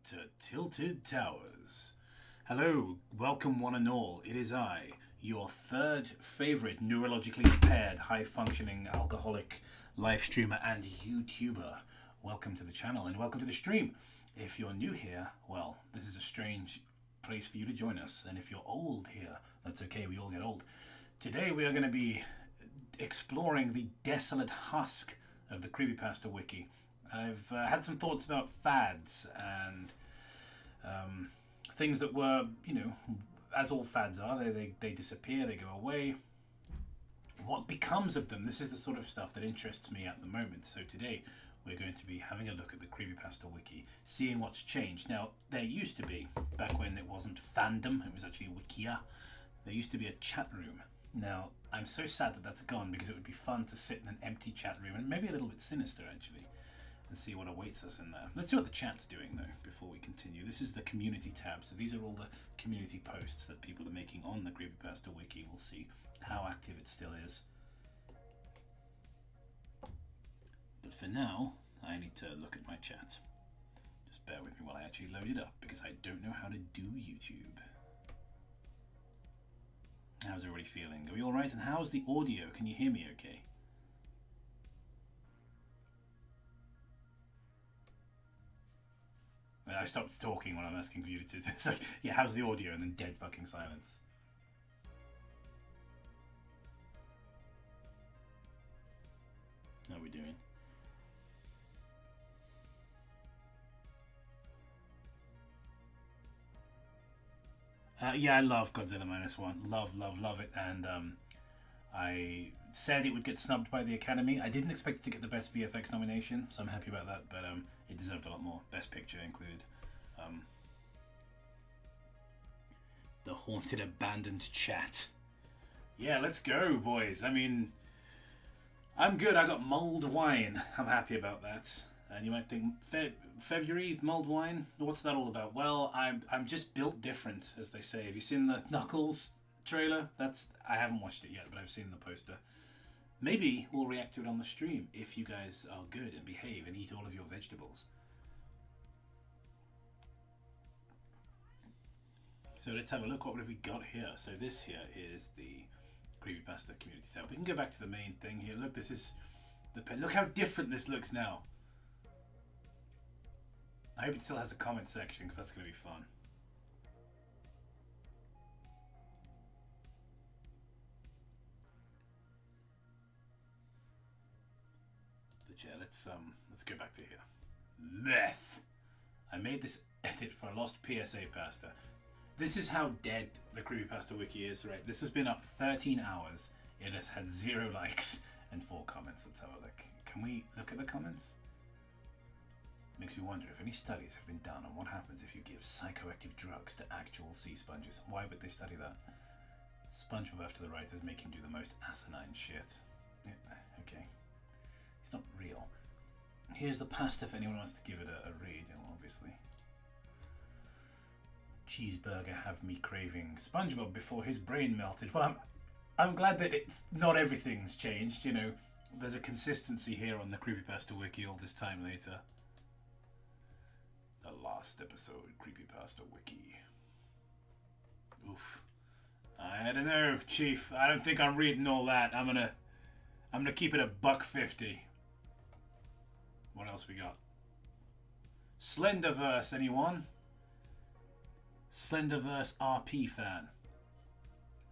to Tilted Towers. Hello, welcome one and all. It is I, your third favourite neurologically impaired, high-functioning alcoholic live streamer and YouTuber. Welcome to the channel and welcome to the stream. If you're new here, well, this is a strange place for you to join us. And if you're old here, that's okay, we all get old. Today we are going to be exploring the Desolate Husk of the Creepypasta Wiki. I've had some thoughts about fads and things that were, as all fads are, they disappear, they go away. What becomes of them? This is the sort of stuff that interests me at the moment. So today we're going to be having a look at the Creepypasta Wiki, seeing what's changed. Now, there used to be, back when it wasn't fandom, it was actually Wikia, there used to be a chat room. Now, I'm so sad that that's gone because it would be fun to sit in an empty chat room, and maybe a little bit sinister actually, and see what awaits us in there. Let's see what the chat's doing though before we continue. This is the community tab, so these are all the community posts that people are making on the Creepypasta Wiki. We'll see how active it still is. But for now, I need to look at my chat. Just bear with me while I actually load it up because I don't know how to do YouTube. How's everybody feeling? Are we alright? And how's the audio? Can you hear me okay? I stopped talking when I'm asking you to. It's like, yeah, how's the audio? And then dead fucking silence. How are we doing? Yeah, I love Godzilla Minus One. Love, love, love it. And I said it would get snubbed by the Academy. I didn't expect it to get the Best VFX nomination, so I'm happy about that. But it deserved a lot more. Best Picture included. The Haunted Abandoned Chat. Yeah, let's go, boys. I mean, I'm good. I got mulled wine. I'm happy about that. And you might think, February, mulled wine? What's that all about? Well, I'm just built different, as they say. Have you seen the Knuckles trailer? I haven't watched it yet, but I've seen the poster. Maybe we'll react to it on the stream if you guys are good and behave and eat all of your vegetables. So let's have a look. What have we got here? So this here is the Creepypasta community tab. We can go back to the main thing here. Look, this is the pen. Look how different this looks now. I hope it still has a comment section because that's going to be fun. But yeah, let's go back to here. Meth. I made this edit for a lost PSA pasta. This is how dead the Creepypasta Wiki is, right? This has been up 13 hours. It has had 0 likes and 4 comments. Let's have a look. Can we look at the comments? Makes me wonder if any studies have been done on what happens if you give psychoactive drugs to actual sea sponges. Why would they study that? SpongeBob after the writers make him do the most asinine shit. Yeah, okay. It's not real. Here's the pasta if anyone wants to give it a read, obviously. Cheeseburger have me craving SpongeBob before his brain melted. Well, I'm glad that not everything's changed, There's a consistency here on the Creepypasta Wiki all this time later. The last episode, Creepypasta Wiki. Oof. I don't know, Chief. I don't think I'm reading all that. I'm gonna keep it at $1.50. What else we got? Slenderverse, anyone? Slenderverse RP fan.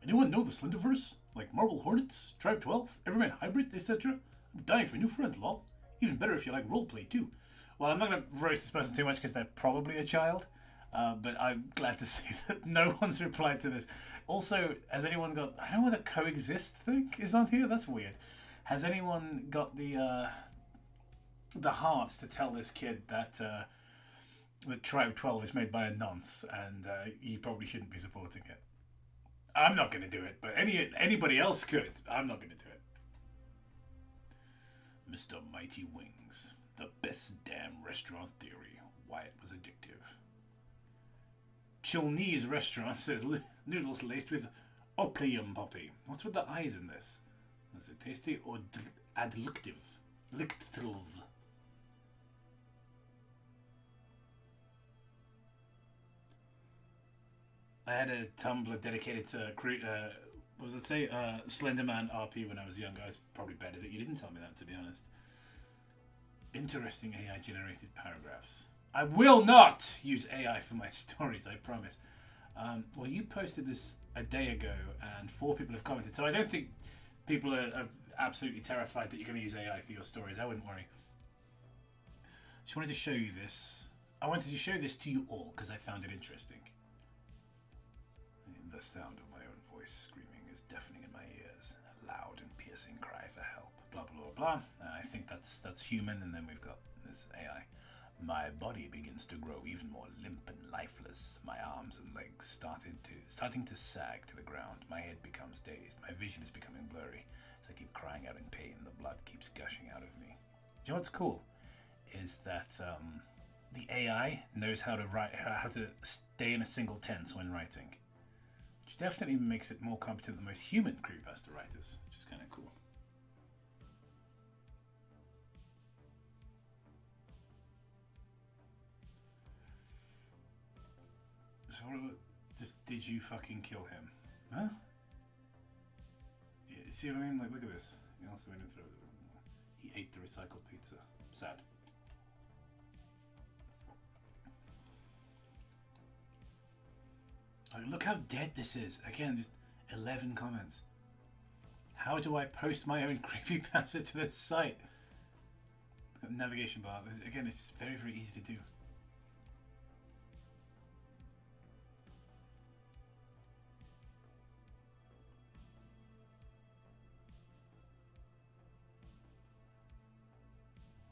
Anyone know the Slenderverse? Like Marble Hornets, Tribe 12, Everyman Hybrid, etc.? I'm dying for new friends, lol. Even better if you like roleplay too. Well, I'm not going to roast this person too much because they're probably a child. But I'm glad to see that no one's replied to this. Also, has anyone got... I don't know what the coexist thing is on here. That's weird. Has anyone got the hearts to tell this kid that... that Tribe 12 is made by a nonce and he probably shouldn't be supporting it. I'm not going to do it, but anybody else could. I'm not going to do it. Mr. Mighty Wings. The best damn restaurant theory. Why it was addictive. Chilnese restaurant says noodles laced with opium poppy. What's with the eyes in this? Is it tasty or addictive? Lictive. I had a Tumblr dedicated to what was it say? Slenderman RP when I was younger. It's probably better that you didn't tell me that, to be honest. Interesting AI generated paragraphs. I will not use AI for my stories, I promise. Well, you posted this a day ago and 4 people have commented, so I don't think people are absolutely terrified that you're going to use AI for your stories. I wouldn't worry. Just wanted to show you this. I wanted to show this to you all because I found it interesting. The sound of my own voice screaming is deafening in my ears. A loud and piercing cry for help. Blah, blah, blah, blah. I think that's human, and then we've got this AI. My body begins to grow even more limp and lifeless. My arms and legs starting to sag to the ground. My head becomes dazed. My vision is becoming blurry. As I keep crying out in pain, the blood keeps gushing out of me. Do you know what's cool? Is that the AI knows how to write, how to stay in a single tense when writing, which definitely makes it more competent than most human creepypasta writers, which is kind of cool. So just did you fucking kill him? Huh? Yeah, see what I mean? Like, look at this. He also went and threw it. He ate the recycled pizza. Sad. Like, look how dead this is. Again, just 11 comments. How do I post my own creepypasta to this site? Got navigation bar. Again, it's very, very easy to do.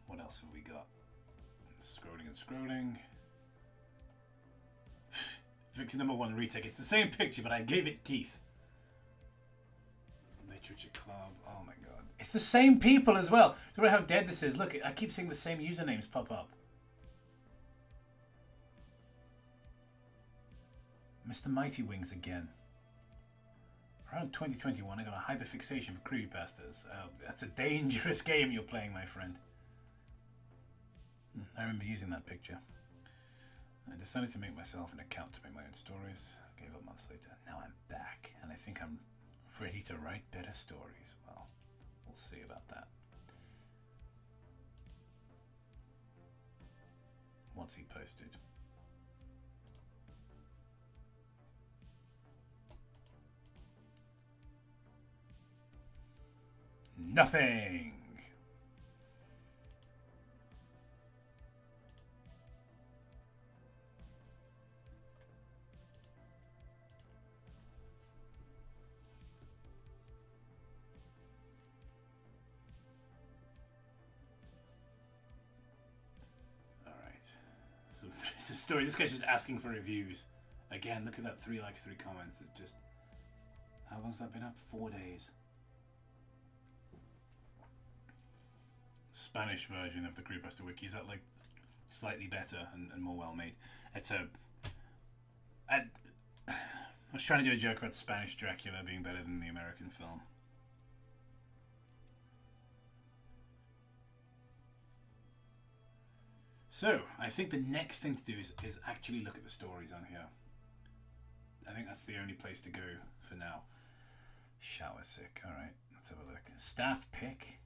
What else have we got? Scrolling and scrolling. Victim number 1 retake. It's the same picture, but I gave it teeth. Literature Club. Oh my god. It's the same people as well. Look how dead this is. Look, I keep seeing the same usernames pop up. Mr. Mighty Wings again. Around 2021, I got a hyperfixation for creepypastas. That's a dangerous game you're playing, my friend. I remember using that picture. I decided to make myself an account to make my own stories. I gave up months later. Now I'm back, and I think I'm ready to write better stories. Well, we'll see about that. What's he posted? Nothing! So it's a story. This guy's just asking for reviews. Again, look at that. 3 likes, 3 comments. It just... How long's that been up? 4 days. Spanish version of the Creepypasta Wiki. Is that like slightly better and more well made? It's a... I was trying to do a joke about Spanish Dracula being better than the American film. So, I think the next thing to do is actually look at the stories on here. I think that's the only place to go for now. Shower sick. Alright, let's have a look. Staff pick.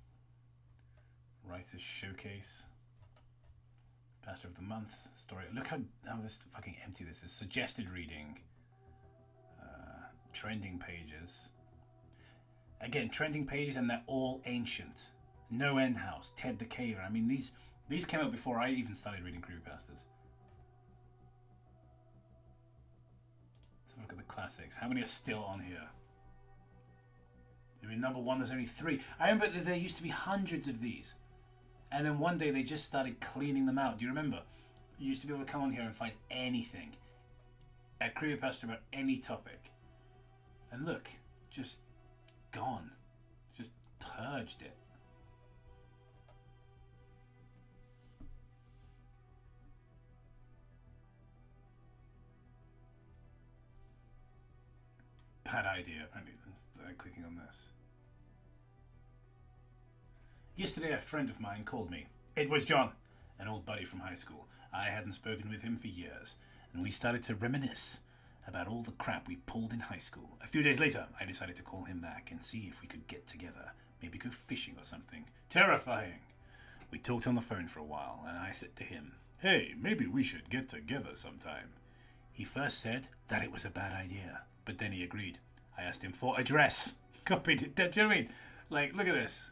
Writers showcase. Pastor of the month. Story. Look how this fucking empty this is. Suggested reading. Trending pages. Again, trending pages, and they're all ancient. No End House. Ted the Caver. I mean, these came out before I even started reading creepypastas. Let's look at the classics. How many are still on here? I mean, number 1, there's only 3. I remember that there used to be hundreds of these. And then one day they just started cleaning them out. Do you remember? You used to be able to come on here and find anything. A creepypasta about any topic. And look, just gone. Just purged it. Bad idea, apparently, clicking on this. Yesterday, a friend of mine called me. It was John, an old buddy from high school. I hadn't spoken with him for years, and we started to reminisce about all the crap we pulled in high school. A few days later, I decided to call him back and see if we could get together. Maybe go fishing or something. Terrifying. We talked on the phone for a while, and I said to him, "Hey, maybe we should get together sometime." He first said that it was a bad idea, but then he agreed. I asked him for address. Copied it. Do you know what I mean? Like, look at this.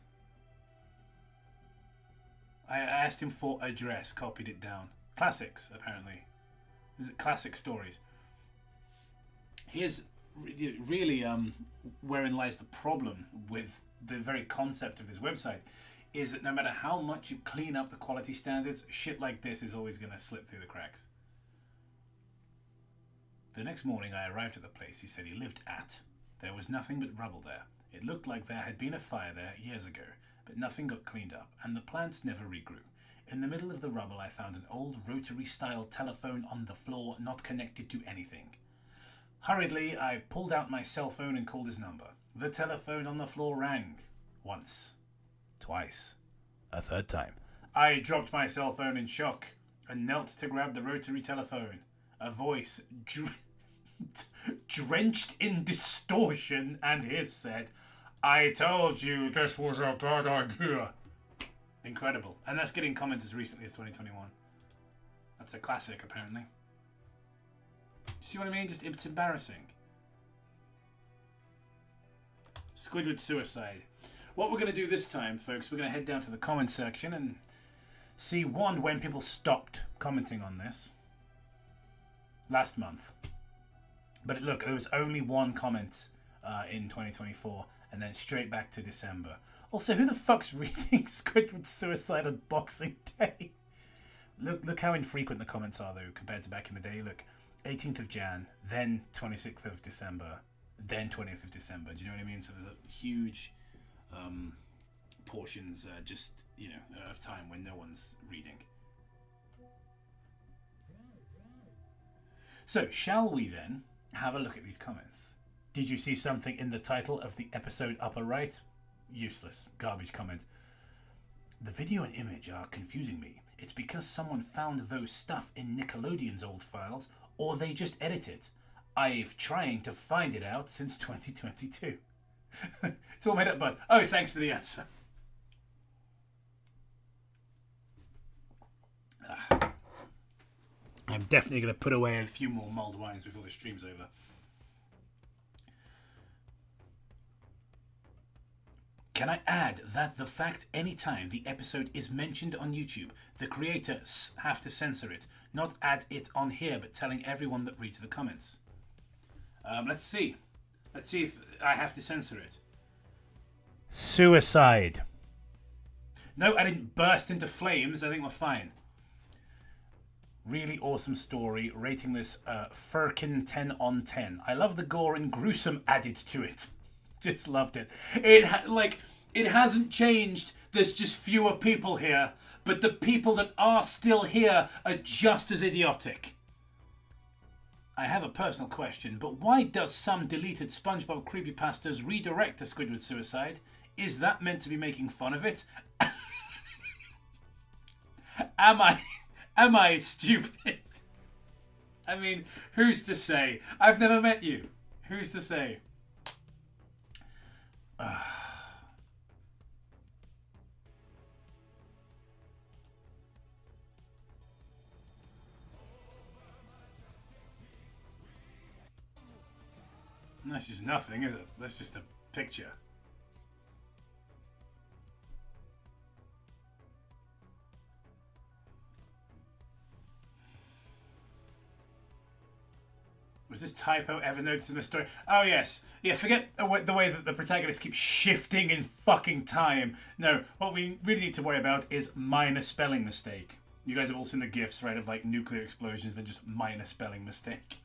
I asked him for address, copied it down. Classics, apparently. Is it classic stories? Here's really wherein lies the problem with the very concept of this website, is that no matter how much you clean up the quality standards, shit like this is always going to slip through the cracks. The next morning I arrived at the place he said he lived at. There was nothing but rubble there. It looked like there had been a fire there years ago, but nothing got cleaned up, and the plants never regrew. In the middle of the rubble I found an old rotary-style telephone on the floor, not connected to anything. Hurriedly, I pulled out my cell phone and called his number. The telephone on the floor rang. Once. Twice. A third time. I dropped my cell phone in shock and knelt to grab the rotary telephone. A voice drenched in distortion and hiss said, "I told you this was a bad idea." Incredible. And that's getting comments as recently as 2021. That's a classic, apparently. See what I mean? Just, it's embarrassing. Squidward suicide. What we're going to do this time, folks, we're going to head down to the comment section and see, one, when people stopped commenting on this. Last month. But look, there was only one comment in 2024, and then straight back to December. Also, who the fuck's reading Squidward suicide on Boxing Day? Look how infrequent the comments are, though, compared to back in the day. Look, 18th of Jan, then 26th of December, then 20th of December. Do you know what I mean? So there's a huge portions, just, you know, of time when no one's reading. So, shall we then have a look at these comments? Did you see something in the title of the episode upper right? Useless. Garbage comment. The video and image are confusing me. It's because someone found those stuff in Nickelodeon's old files, or they just edit it. I've trying to find it out since 2022. It's all made up, bud. Oh, thanks for the answer. I'm definitely going to put away a few more mulled wines before the stream's over. Can I add that the fact anytime the episode is mentioned on YouTube, the creators have to censor it, not add it on here, but telling everyone that reads the comments? Let's see. Let's see if I have to censor it. Suicide. No, I didn't burst into flames. I think we're fine. Really awesome story. Rating this Firkin 10 on 10. I love the gore and gruesome added to it. Just loved it. It hasn't changed. There's just fewer people here, but the people that are still here are just as idiotic. I have a personal question, but why does some deleted SpongeBob creepypastas redirect to Squidward suicide? Is that meant to be making fun of it? Am I stupid? I mean, who's to say? I've never met you. Who's to say? That's just nothing, is it? That's just a picture. Was this typo ever noticed in the story? Oh, yes. Yeah, forget the way that the protagonist keeps shifting in fucking time. No, what we really need to worry about is minor spelling mistake. You guys have all seen the GIFs, right, of like nuclear explosions, they're just minor spelling mistake.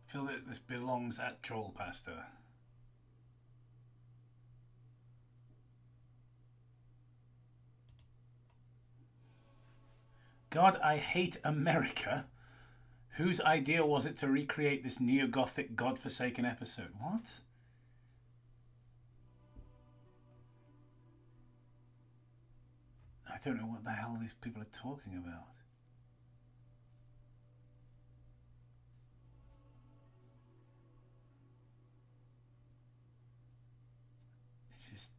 I feel that this belongs at Trollpasta. God, I hate America. Whose idea was it to recreate this neo-gothic godforsaken episode? What? I don't know what the hell these people are talking about. It's just...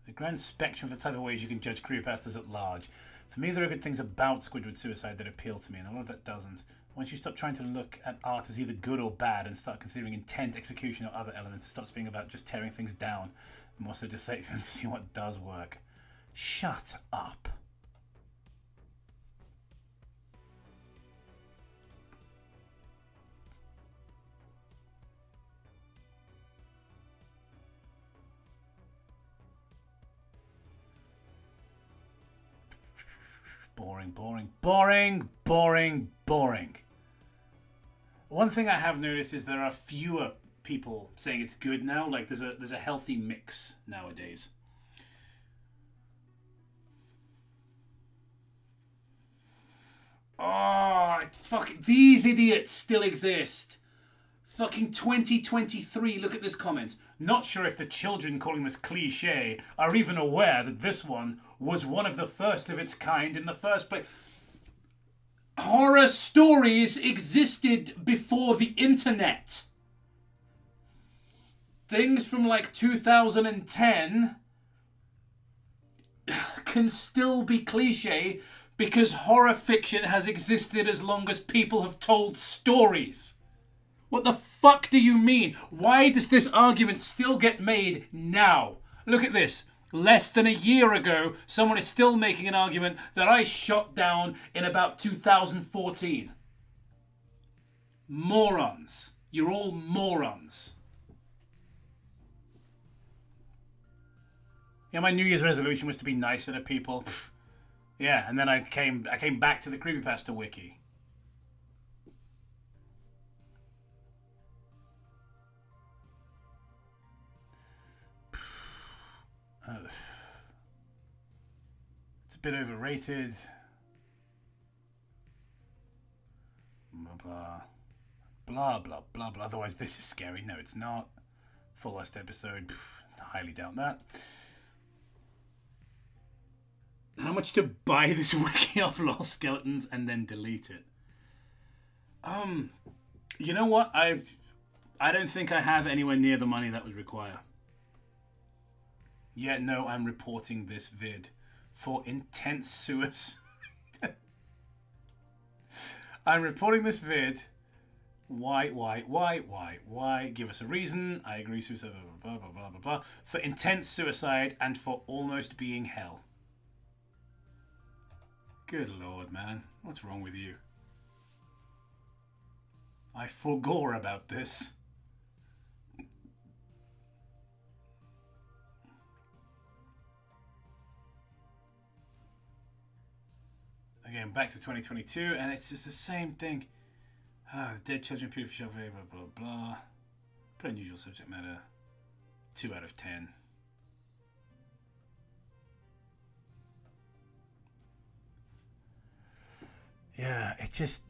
The grand spectrum of the type of ways you can judge creepypastas at large. For me, there are good things about Squidward Suicide that appeal to me, and a lot of that doesn't. Once you stop trying to look at art as either good or bad and start considering intent, execution, or other elements, it stops being about just tearing things down, and more so just say to see what does work. Shut up. Boring, boring, boring, boring, boring. One thing I have noticed is there are fewer people saying it's good now. Like there's a healthy mix nowadays. Oh, fuck! These idiots still exist. Fucking 2023. Look at this comment. Not sure if the children calling this cliche are even aware that this one was one of the first of its kind in the first place. Horror stories existed before the internet. Things from like 2010 can still be cliche because horror fiction has existed as long as people have told stories. What the fuck do you mean? Why does this argument still get made now? Look at this. Less than a year ago, someone is still making an argument that I shot down in about 2014. Morons. You're all morons. Yeah, my New Year's resolution was to be nicer to people. Pfft. Yeah, and then I came back to the Creepypasta Wiki. It's a bit overrated. Blah blah blah blah blah blah. Otherwise, this is scary. No, it's not. Fullest episode. Highly doubt that. How much to buy this wiki of Lost Skeletons and then delete it? You know what? I don't think I have anywhere near the money that would require. Yeah, no, I'm reporting this vid for intense suicide. I'm reporting this vid. Why? Give us a reason. I agree, suicide, blah, blah, blah, blah, blah. For intense suicide and for almost being hell. Good lord, man. What's wrong with you? I forgot about this. Again, back to 2022, and it's just the same thing. Dead children, beautiful blah, blah, blah, blah. Pretty unusual subject matter. 2 out of 10. Yeah, it just...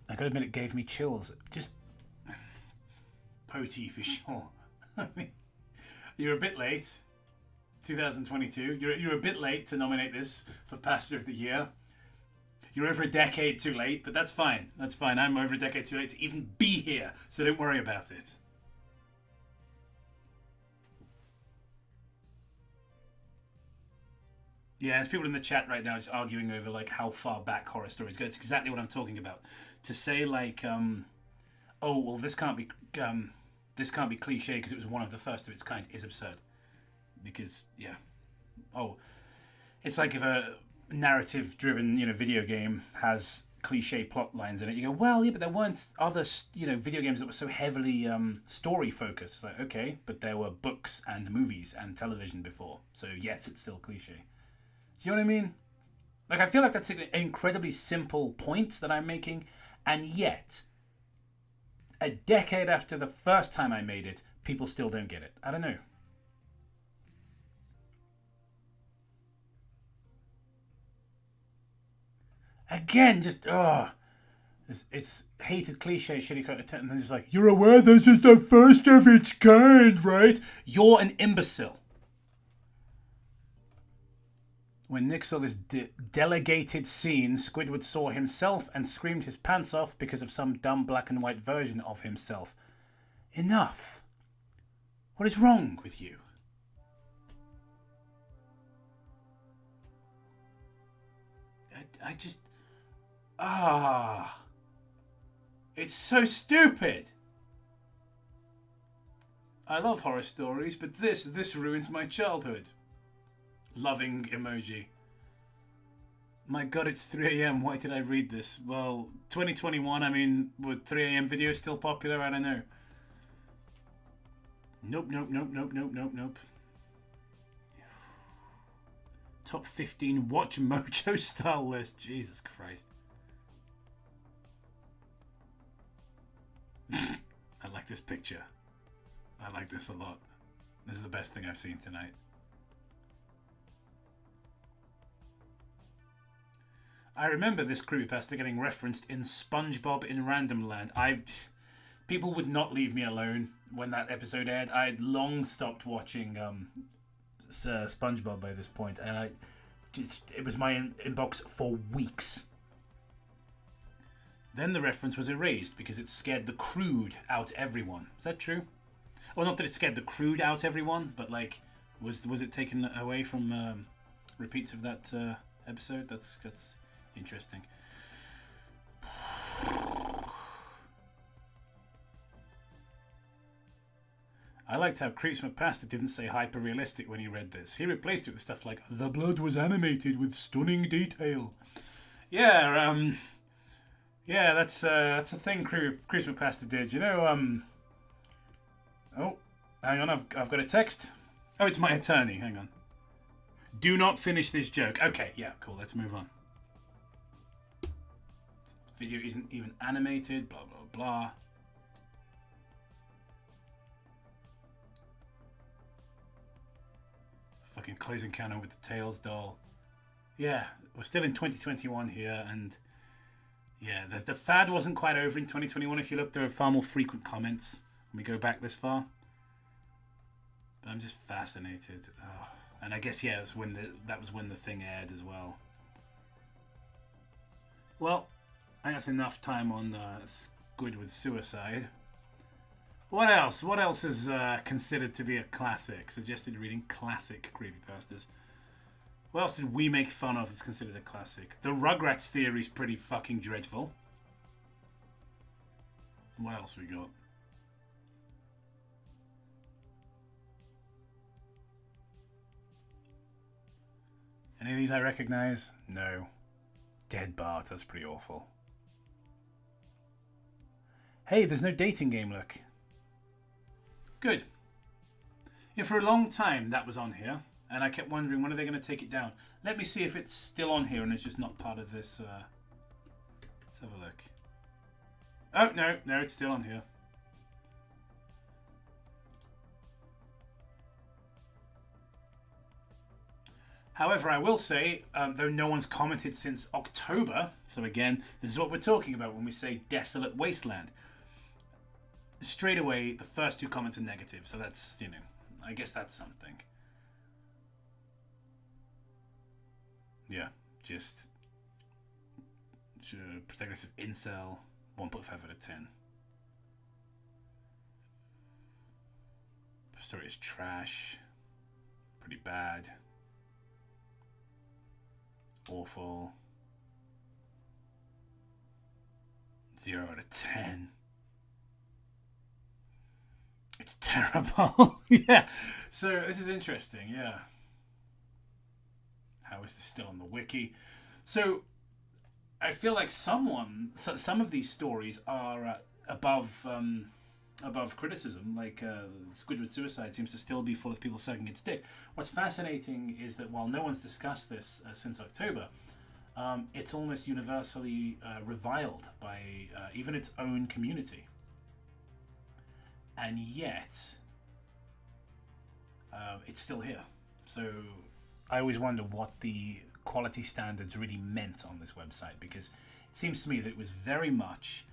I gotta admit, it gave me chills. Just... Poti for sure. I mean, you're a bit late. 2022. You're a bit late to nominate this for Pastor of the Year. You're over a decade too late, but that's fine. That's fine. I'm over a decade too late to even be here, so don't worry about it. Yeah, there's people in the chat right now just arguing over like how far back horror stories go. It's exactly what I'm talking about. To say like, oh well, this can't be cliche because it was one of the first of its kind is absurd. Because yeah, oh, it's like if a narrative-driven video game has cliche plot lines in it, you go, well, yeah, but there weren't other video games that were so heavily story focused. It's like, okay, but there were books and movies and television before, so yes, it's still cliche. Do you know what I mean? Like, I feel like that's an incredibly simple point that I'm making, and yet, a decade after the first time I made it, people still don't get it. I don't know. Again, just it's hated cliche, shitty quote, and then just like, you're aware this is the first of its kind, right? You're an imbecile. When Nick saw this delegated scene, Squidward saw himself and screamed his pants off because of some dumb black and white version of himself. Enough. What is wrong with you? I just... It's so stupid. I love horror stories, but this ruins my childhood. Loving emoji. My god, it's 3 a.m. Why did I read this? Well, 2021, I mean, would 3 a.m. videos still popular? I don't know. Nope. Top 15 Watch Mojo style list. Jesus Christ. I like this picture. I like this a lot. This is the best thing I've seen tonight. I remember this creepypasta getting referenced in SpongeBob in Random Land. People would not leave me alone when that episode aired. I'd long stopped watching SpongeBob by this point, and it was my inbox for weeks. Then the reference was erased because it scared the crude out everyone. Is that true? Well, not that it scared the crude out everyone, but like, was it taken away from repeats of that episode? That's interesting. I liked how Creepypasta didn't say hyper-realistic when he read this. He replaced it with stuff like, the blood was animated with stunning detail. Yeah, that's a thing Creepypasta did. You know, oh, hang on, I've got a text. Oh, it's my attorney, hang on. Do not finish this joke. Okay, yeah, cool, let's move on. Video isn't even animated, blah, blah, blah. Fucking close encounter with the Tails doll. Yeah, we're still in 2021 here, and yeah, the fad wasn't quite over in 2021. If you look, there are far more frequent comments when we go back this far. But I'm just fascinated. Oh. And I guess, yeah, that was when the thing aired as well. Well, I think that's enough time on Squidward's suicide. What else? What else is considered to be a classic? Suggested reading classic creepypastas. What else did we make fun of that's considered a classic? The Rugrats theory is pretty fucking dreadful. What else we got? Any of these I recognize? No. Dead Bart, that's pretty awful. Hey, there's no dating game, look. Good. Yeah, for a long time that was on here, and I kept wondering when are they going to take it down. Let me see if it's still on here and it's just not part of this. Let's have a look. Oh, no, it's still on here. However, I will say, though no one's commented since October, so again, this is what we're talking about when we say Desolate Wasteland. Straight away, the first two comments are negative, so that's, you know, I guess that's something. Yeah, just protagonist is incel, 1.5 out of 10. Story is trash, pretty bad, awful, 0 out of 10. It's terrible. Yeah. So this is interesting. Yeah. How is this still on the wiki? So I feel like some of these stories are above criticism. Like Squidward Suicide seems to still be full of people sucking its dick. What's fascinating is that while no one's discussed this since October, it's almost universally reviled by even its own community. And yet, it's still here. So I always wonder what the quality standards really meant on this website, because it seems to me that it was very much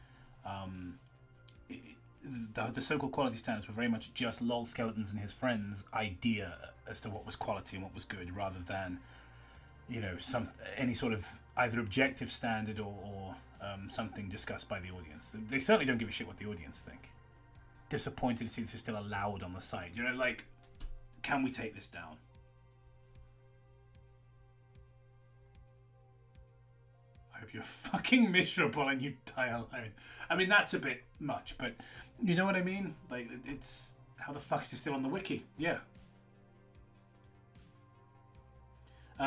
the so-called quality standards were very much just Lol Skeletons and his friends' idea as to what was quality and what was good, rather than any sort of either objective standard or something discussed by the audience. They certainly don't give a shit what the audience think. Disappointed to see this is still allowed on the site. Can we take this down? I hope you're fucking miserable and you die alone. I mean, that's a bit much, but you know what I mean? Like, it's... How the fuck is it still on the wiki? Yeah.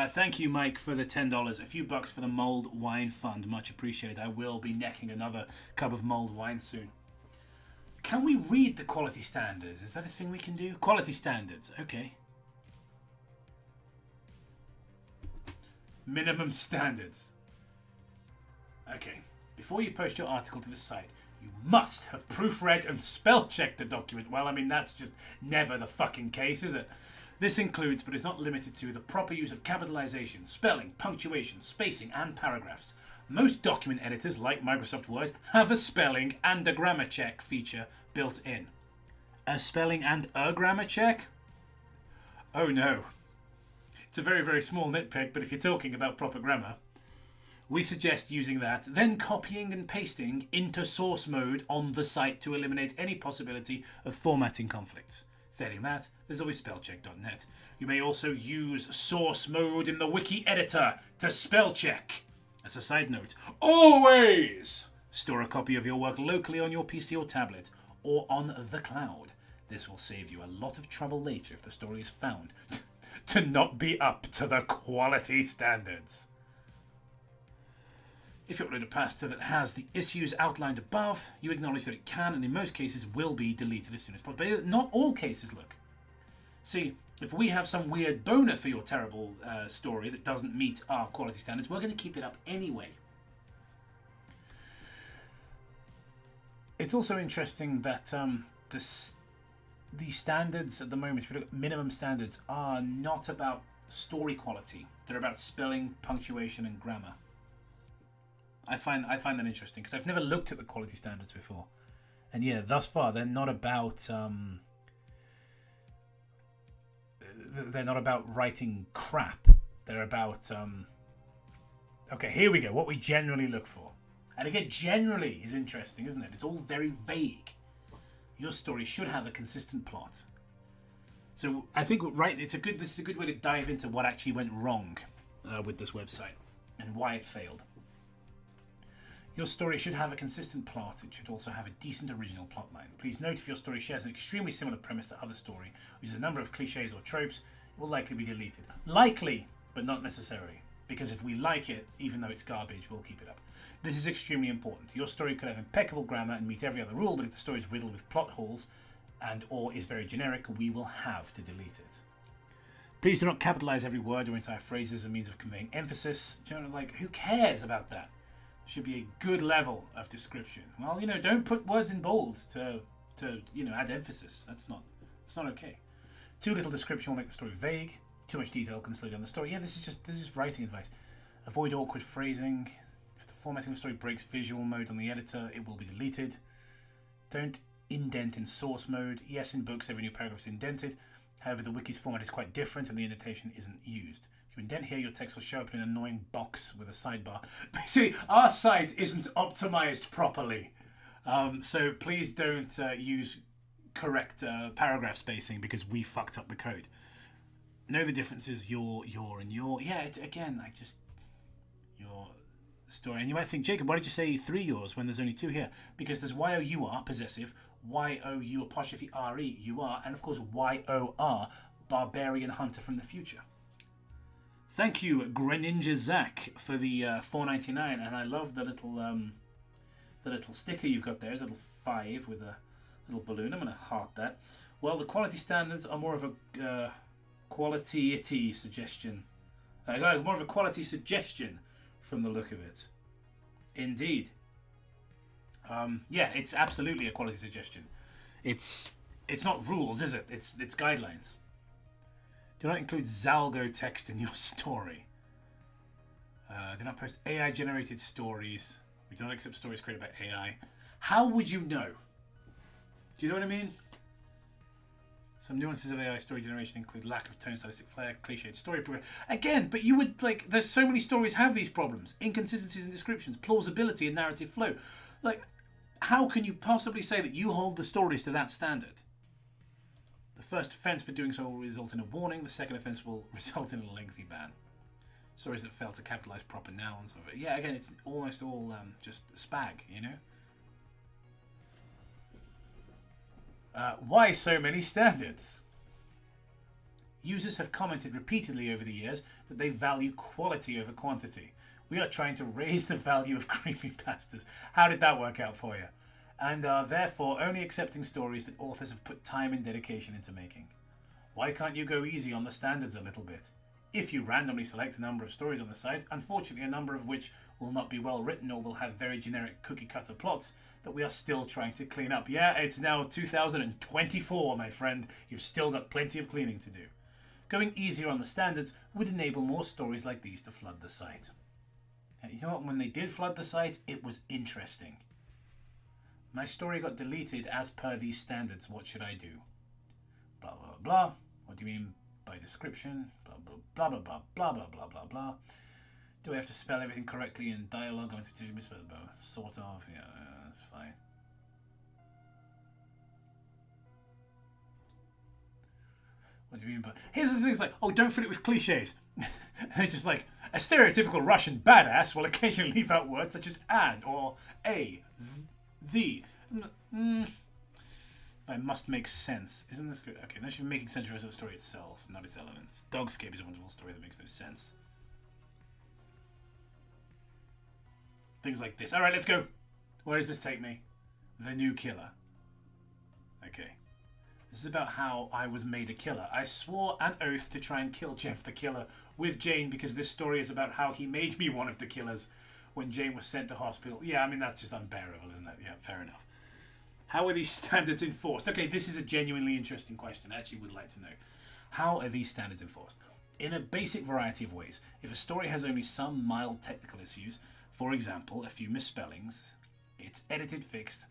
Thank you, Mike, for the $10. A few bucks for the Mulled Wine Fund. Much appreciated. I will be necking another cup of mulled wine soon. Can we read the quality standards? Is that a thing we can do? Quality standards. Okay. Minimum standards. Okay. Before you post your article to the site, you must have proofread and spell-checked the document. Well, I mean, that's just never the fucking case, is it? This includes, but is not limited to, the proper use of capitalization, spelling, punctuation, spacing, and paragraphs. Most document editors, like Microsoft Word, have a spelling and a grammar check feature built in. A spelling and a grammar check? Oh no. It's a very, very small nitpick, but if you're talking about proper grammar, we suggest using that, then copying and pasting into source mode on the site to eliminate any possibility of formatting conflicts. Failing that, there's always spellcheck.net. You may also use source mode in the wiki editor to spell check. As a side note, always store a copy of your work locally on your PC or tablet, or on the cloud. This will save you a lot of trouble later if the story is found to not be up to the quality standards. If you upload a pasta that has the issues outlined above, you acknowledge that it can, and in most cases will be, deleted as soon as possible. But not all cases, look. See, if we have some weird boner for your terrible story that doesn't meet our quality standards, we're going to keep it up anyway. It's also interesting that the standards at the moment, if you look at minimum standards, are not about story quality. They're about spelling, punctuation, and grammar. I find that interesting, because I've never looked at the quality standards before, and yeah, thus far they're not about writing crap. They're about okay, here we go. What we generally look for, and again, generally is interesting, isn't it? It's all very vague. Your story should have a consistent plot. So I think this is a good way to dive into what actually went wrong with this website and why it failed. Your story should have a consistent plot. It should also have a decent original plotline. Please note, if your story shares an extremely similar premise to other story, or uses a number of cliches or tropes, it will likely be deleted. Likely, but not necessarily. Because if we like it, even though it's garbage, we'll keep it up. This is extremely important. Your story could have impeccable grammar and meet every other rule, but if the story is riddled with plot holes or is very generic, we will have to delete it. Please do not capitalize every word or entire phrases as a means of conveying emphasis. Who cares about that? Should be a good level of description. Well, don't put words in bold to add emphasis. That's not okay. Too little description will make the story vague. Too much detail can slow down the story. Yeah, this is writing advice. Avoid awkward phrasing. If the formatting of the story breaks visual mode on the editor, it will be deleted. Don't indent in source mode. Yes, in books, every new paragraph is indented. However, the wiki's format is quite different and the indentation isn't used. If you indent here, your text will show up in an annoying box with a sidebar. Basically, our site isn't optimized properly. So please don't use correct paragraph spacing, because we fucked up the code. Know the differences, your, and your. Yeah, your story. And you might think, Jacob, why did you say 3 yours when there's only 2 here? Because there's Y-O-U-R, possessive, Y-O-U apostrophe R-E, U-R, and of course Y-O-R, barbarian hunter from the future. Thank you, Greninja Zach, for the $4.99, and I love the little sticker you've got there. It's a little 5 with a little balloon. I'm going to heart that. Well, the quality standards are more of a quality-itty suggestion. More of a quality suggestion from the look of it. Indeed. Yeah, it's absolutely a quality suggestion. It's not rules, is it? It's guidelines. Do not include Zalgo text in your story. Do not post AI-generated stories. We do not accept stories created by AI. How would you know? Do you know what I mean? Some nuances of AI story generation include lack of tone, stylistic flair, cliched story progression. Again, but you would, like, there's so many stories have these problems. Inconsistencies in descriptions, plausibility and narrative flow. Like, how can you possibly say that you hold the stories to that standard? The first offence for doing so will result in a warning. The second offence will result in a lengthy ban. Stories that fail to capitalise proper nouns. Yeah, again, it's almost all just spag, you know? Why so many standards? Users have commented repeatedly over the years that they value quality over quantity. We are trying to raise the value of creepypastas. How did that work out for you? And are therefore only accepting stories that authors have put time and dedication into making. Why can't you go easy on the standards a little bit? If you randomly select a number of stories on the site, unfortunately a number of which will not be well written or will have very generic cookie cutter plots that we are still trying to clean up. Yeah, it's now 2024, my friend. You've still got plenty of cleaning to do. Going easier on the standards would enable more stories like these to flood the site. And you know what? When they did flood the site, it was interesting. My story got deleted as per these standards. What should I do? Blah, blah, blah. What do you mean by description? Blah, blah, blah, blah, blah, blah, blah, blah, blah, blah. Do I have to spell everything correctly in dialogue? I'm to misspell it, sort of. Yeah, that's fine. What do you mean by... Here's the thing, it's like, oh, don't fill it with cliches. It's just like, a stereotypical Russian badass will occasionally leave out words such as and or a, the. It must make sense. Isn't this good? Okay, that should be making sense for the story itself, not its elements. Dogscape is a wonderful story that makes no sense. Things like this. Alright, let's go. Where does this take me? The new killer. Okay. This is about how I was made a killer. I swore an oath to try and kill Jeff the Killer with Jane because this story is about how he made me one of the killers when Jane was sent to hospital. Yeah, I mean, that's just unbearable, isn't it? Yeah, fair enough. How are these standards enforced? Okay, this is a genuinely interesting question. I actually would like to know. How are these standards enforced? In a basic variety of ways. If a story has only some mild technical issues, for example, a few misspellings, it's edited, fixed.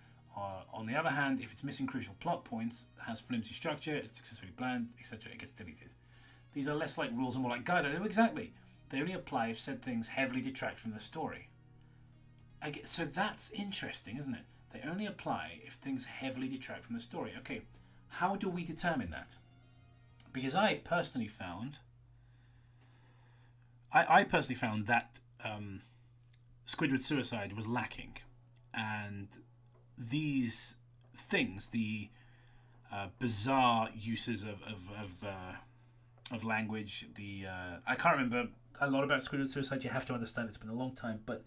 On the other hand, if it's missing crucial plot points, has flimsy structure, it's excessively bland, etc., it gets deleted. These are less like rules and more like guidelines. Exactly. They only apply if said things heavily detract from the story. So that's interesting, isn't it? They only apply if things heavily detract from the story. Okay, how do we determine that? Because I personally found that Squidward Suicide was lacking, and these things, the bizarre uses of language, I can't remember a lot about Squidward Suicide. You have to understand it's been a long time, but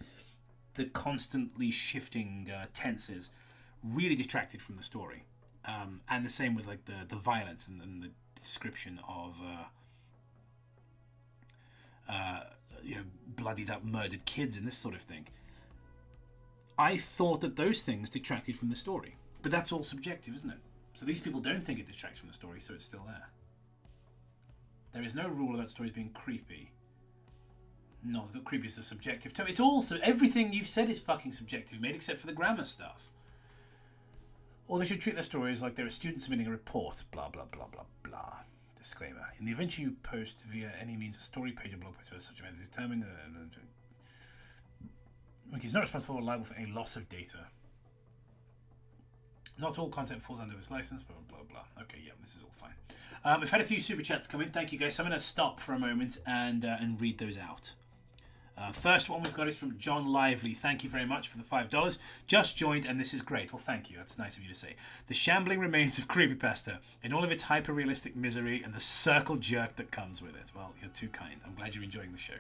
the constantly shifting tenses really detracted from the story, and the same with like the violence and the description of bloodied up, murdered kids and this sort of thing. I thought that those things detracted from the story. But that's all subjective, isn't it? So these people don't think it detracts from the story, so it's still there. There is no rule about stories being creepy. No, the creepy is a subjective term. It's also, everything you've said is fucking subjective, mate, except for the grammar stuff. Or they should treat their stories like they're a student submitting a report. Blah, blah, blah, blah, blah. Disclaimer. In the event you post via any means a story page or blog post where such event is determined... Wiki is not responsible or liable for any loss of data. Not all content falls under this license, blah, blah, blah. Okay, yeah, this is all fine. We've had a few super chats come in. Thank you, guys. So I'm going to stop for a moment and read those out. First one we've got is from John Lively. Thank you very much for the $5. Just joined, and this is great. Well, thank you. That's nice of you to say. The shambling remains of Creepypasta in all of its hyper-realistic misery and the circle jerk that comes with it. Well, you're too kind. I'm glad you're enjoying the show.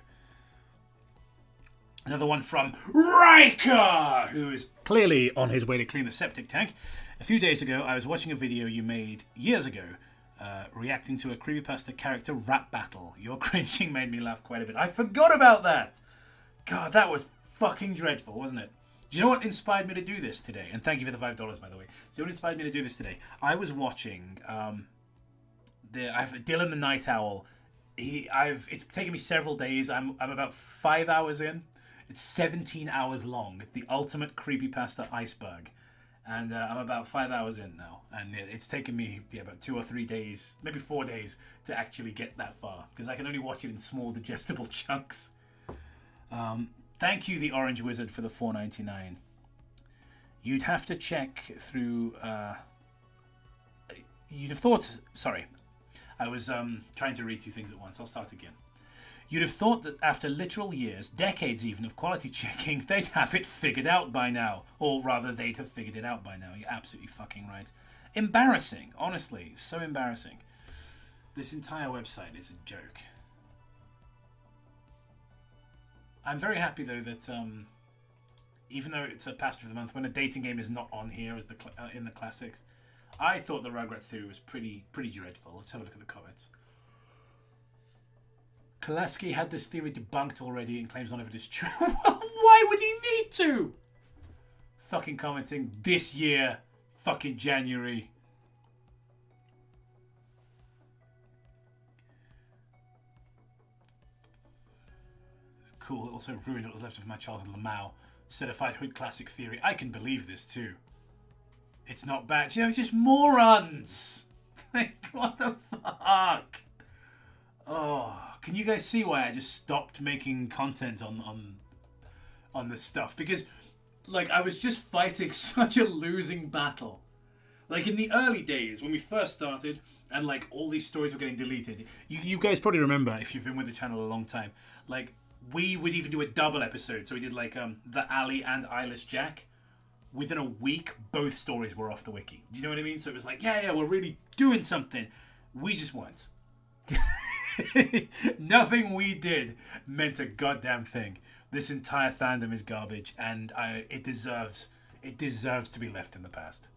Another one from Riker, who is clearly on his way to clean the septic tank. A few days ago, I was watching a video you made years ago, reacting to a Creepypasta character rap battle. Your cringing made me laugh quite a bit. I forgot about that! God, that was fucking dreadful, wasn't it? Do you know what inspired me to do this today? And thank you for the $5, by the way. Do you know what inspired me to do this today? I was watching I have Dylan the Night Owl It's taken me several days. I'm about 5 hours in. It's 17 hours long. It's the ultimate creepypasta iceberg, and I'm about 5 hours in now. And it's taken me about 2 or 3 days, maybe 4 days, to actually get that far because I can only watch it in small digestible chunks. Thank you, the Orange Wizard, for the $4.99. You'd have to check through. You'd have thought. Sorry, I was trying to read two things at once. I'll start again. You'd have thought that after literal years, decades even, of quality checking, they'd have it figured out by now. Or rather, they'd have figured it out by now. You're absolutely fucking right. Embarrassing, honestly. So embarrassing. This entire website is a joke. I'm very happy, though, that even though it's a Pastor of the Month, when a dating game is not on here as in the classics, I thought the Rugrats 2 was pretty dreadful. Let's have a look at the comments. Kaleski had this theory debunked already and claims none of it is true. Why would he need to? Fucking commenting this year, fucking January. Cool, it also ruined what was left of my childhood. Lamau, certified hood classic theory. I can believe this too. It's not bad. You know, it's just morons. Like, what the fuck? Oh, can you guys see why I just stopped making content on this stuff? Because, like, I was just fighting such a losing battle. Like, in the early days, when we first started, and, like, all these stories were getting deleted. You guys probably remember, if you've been with the channel a long time, like, we would even do a double episode. So we did, like, the Ali and Eyeless Jack. Within a week, both stories were off the wiki. Do you know what I mean? So it was like, yeah, we're really doing something. We just weren't. Nothing we did meant a goddamn thing. This entire fandom is garbage, and it deserves to be left in the past.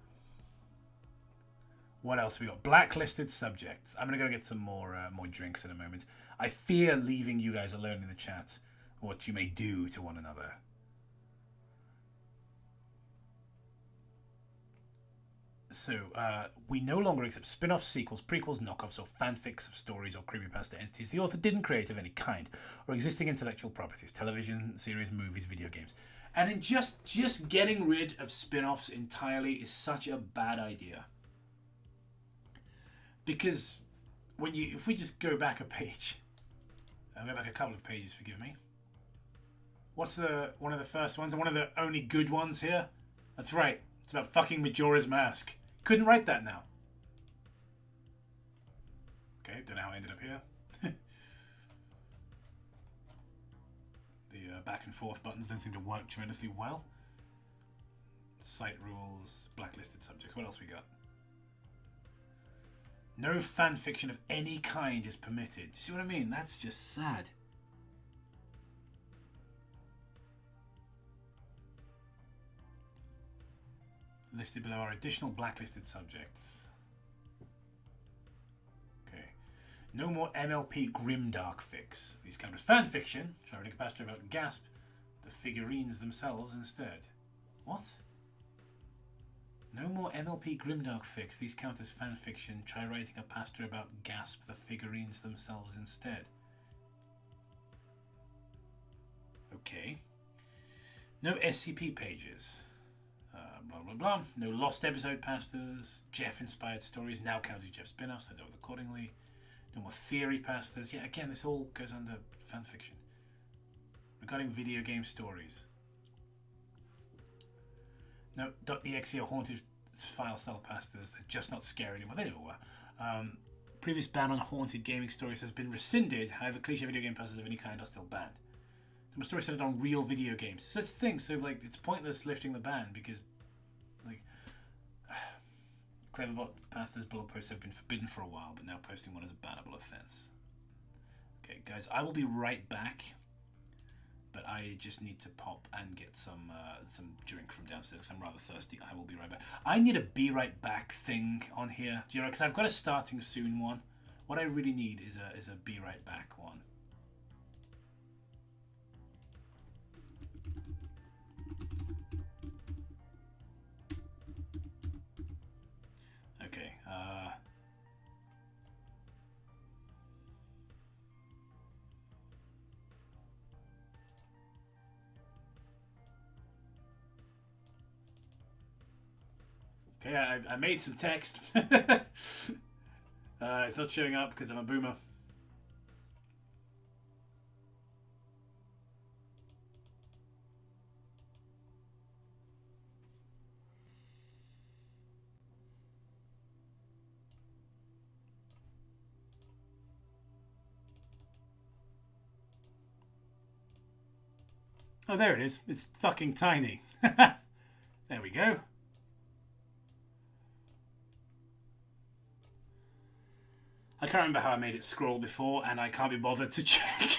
What else we got? Blacklisted subjects. I'm gonna go get some more drinks in a moment. I fear leaving you guys alone in the chat. What you may do to one another. So, we no longer accept spin-offs, sequels, prequels, knockoffs, or fanfics of stories or creepypasta entities the author didn't create of any kind, or existing intellectual properties, television, series, movies, video games. And in just getting rid of spin-offs entirely is such a bad idea. Because if we just go back a page, I'll go back a couple of pages, forgive me. What's one of the first ones, and one of the only good ones here? That's right, it's about fucking Majora's Mask. Couldn't write that now. Okay, don't know how I ended up here. The back and forth buttons don't seem to work tremendously well. Site rules, blacklisted subjects. What else we got? No fan fiction of any kind is permitted. See what I mean? That's just sad. Listed below are additional blacklisted subjects. Okay. No more MLP grimdark fics. These count as fan fiction. Try writing a pastor about Gasp, the figurines themselves instead. What? No more MLP grimdark fics. These count as fan fiction. Try writing a pastor about Gasp, the figurines themselves instead. Okay. No SCP pages. Blah blah blah. No lost episode pastors. Jeff inspired stories now count as Jeff spin-offs. I dealt with accordingly. No more theory pastors. Yeah, again, this all goes under fanfiction. Regarding video game stories. No, .exe or haunted file style pastors. They're just not scary anymore. They never were. Previous ban on haunted gaming stories has been rescinded. However, cliche video game pastors of any kind are still banned. No more stories centered on real video games. Such things. So, like, it's pointless lifting the ban because, like, Cleverbot pastors blog posts have been forbidden for a while, but now posting one is a bannable offense. Okay, guys, I will be right back. But I just need to pop and get some drink from downstairs because I'm rather thirsty. I will be right back. I need a be right back thing on here. Do you know? Because I've got a starting soon one. What I really need is a be right back one. Okay. Okay, I made some text. It's not showing up because I'm a boomer. Oh, there it is. It's fucking tiny. There we go. I can't remember how I made it scroll before, and I can't be bothered to check.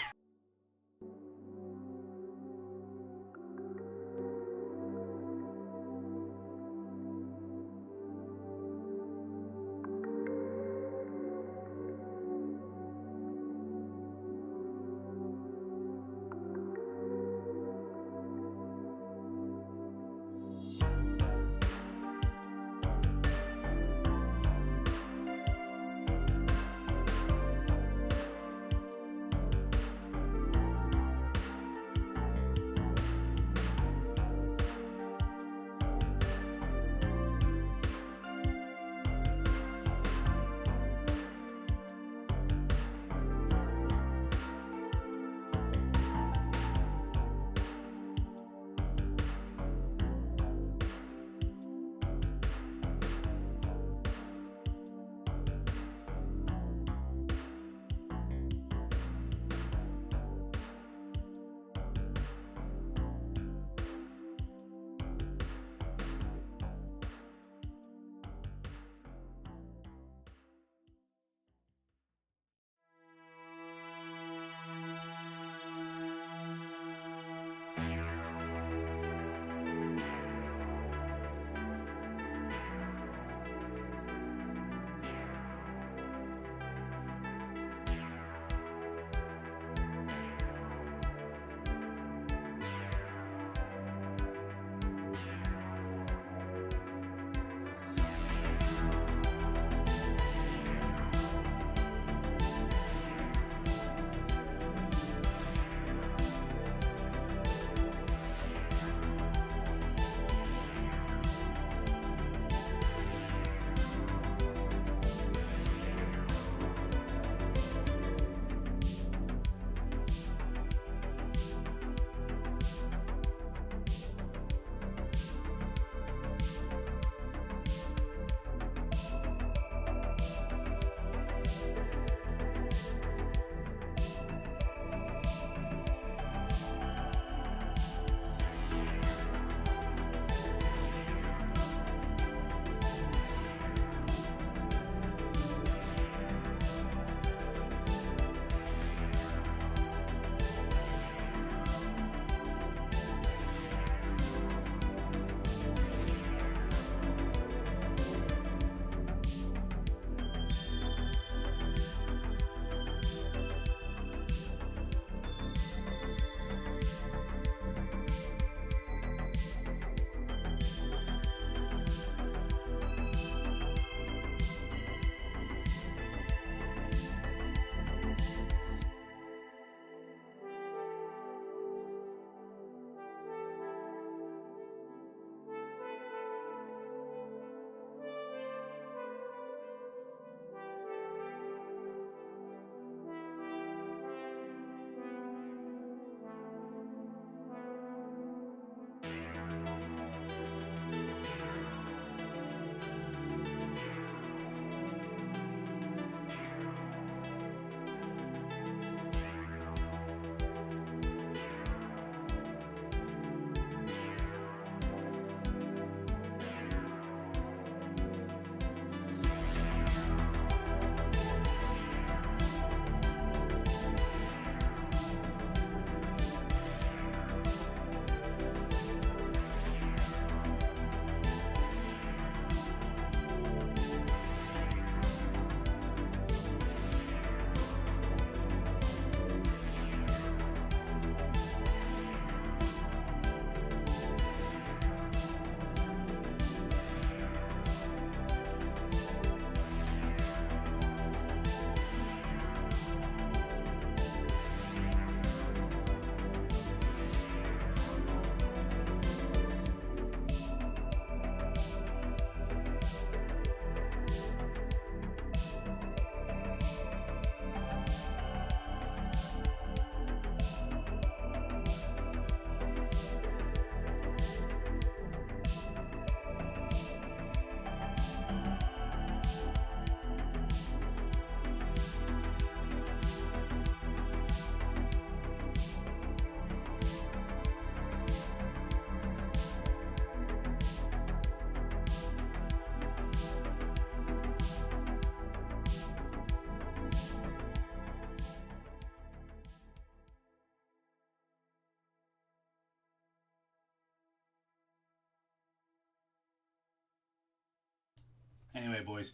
Anyway, boys,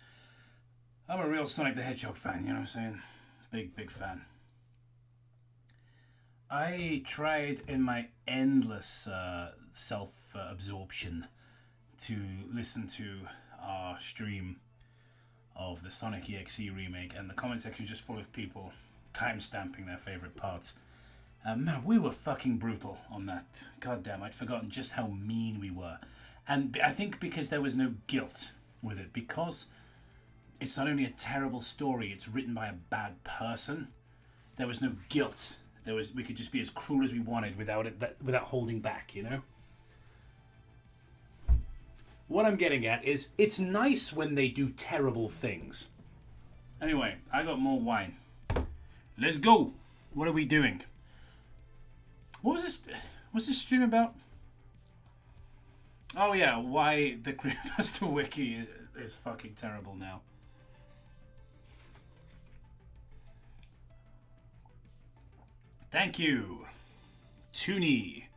I'm a real Sonic the Hedgehog fan, you know what I'm saying? Big fan. I tried in my endless self-absorption to listen to our stream of the Sonic EXE remake, and the comment section just full of people time-stamping their favourite parts. Man, we were fucking brutal on that. God damn, I'd forgotten just how mean we were. And I think because there was no guilt with it, because it's not only a terrible story, it's written by a bad person, there was no guilt. We could just be as cruel as we wanted without holding back, you know? What I'm getting at is, it's nice when they do terrible things. Anyway, I got more wine. Let's go! What are we doing? What was this? What's this stream about? Oh yeah, why the Creepypasta Wiki is fucking terrible now. Thank you, Toonie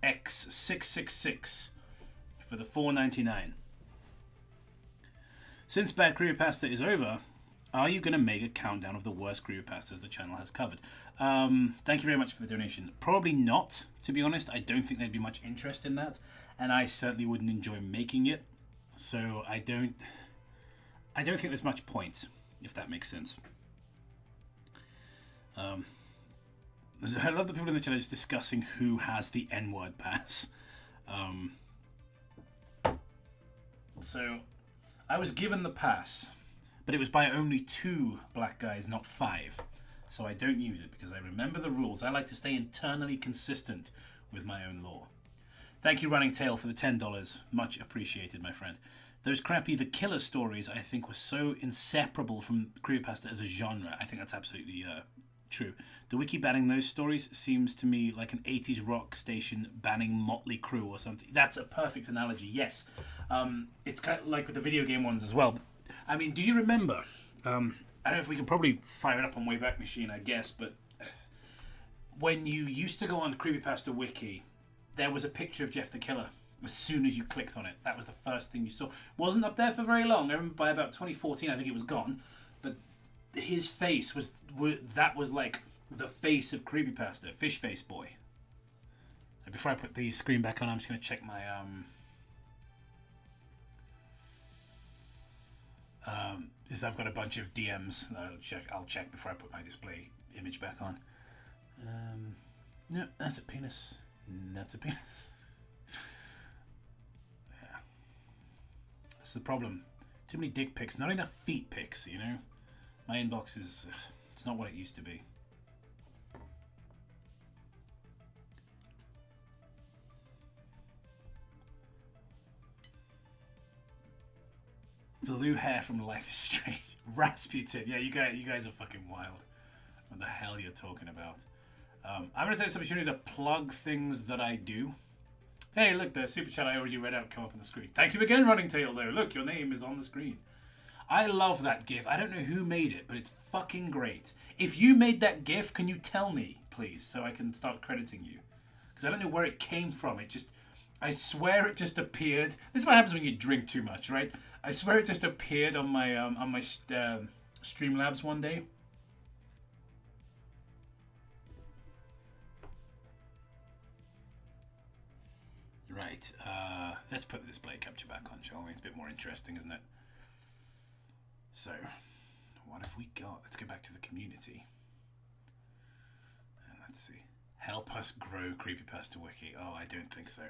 X666 for the $4.99. Since Bad Creepypasta is over, are you going to make a countdown of the worst creepypastas the channel has covered? Thank you very much for the donation. Probably not, to be honest. I don't think there'd be much interest in that, and I certainly wouldn't enjoy making it. So I don't think there's much point, if that makes sense. I love the people in the channel just discussing who has the N-word pass. So I was given the pass, but it was by only 2 black guys, not 5. So I don't use it because I remember the rules. I like to stay internally consistent with my own law. Thank you, Running Tail, for the $10. Much appreciated, my friend. Those crappy The Killer stories, I think, were so inseparable from creepypasta as a genre. I think that's absolutely true. The Wiki banning those stories seems to me like an 80s rock station banning Motley Crue or something. That's a perfect analogy, yes. It's kind of like with the video game ones as well. I mean, do you remember? I don't know if we can probably fire it up on Wayback Machine, I guess, but when you used to go on Creepypasta Wiki, there was a picture of Jeff the Killer as soon as you clicked on it. That was the first thing you saw. Wasn't up there for very long. I remember by about 2014, I think it was gone. But his face was like the face of Creepypasta, Fish Face Boy. Before I put the screen back on, I'm just going to check my I've got a bunch of DMs that I'll check before I put my display image back on. No, that's a penis. That's a penis. Yeah. That's the problem. Too many dick pics, not enough feet pics, you know? My inbox is... it's not what it used to be. Blue hair from Life is Strange. Rasputin. Yeah, you guys are fucking wild. What the hell you're talking about? I'm going to take this opportunity to plug things that I do. Hey, look, the super chat I already read out come up on the screen. Thank you again, Running Tail, though. Look, your name is on the screen. I love that GIF. I don't know who made it, but it's fucking great. If you made that GIF, can you tell me, please, so I can start crediting you? Because I don't know where it came from. I swear it just appeared. This is what happens when you drink too much, right? I swear it just appeared on my Streamlabs one day. Right. Let's put the display capture back on, shall we? It's a bit more interesting, isn't it? So, what have we got? Let's go back to the community. And let's see. Help us grow Creepypasta Wiki. Oh, I don't think so.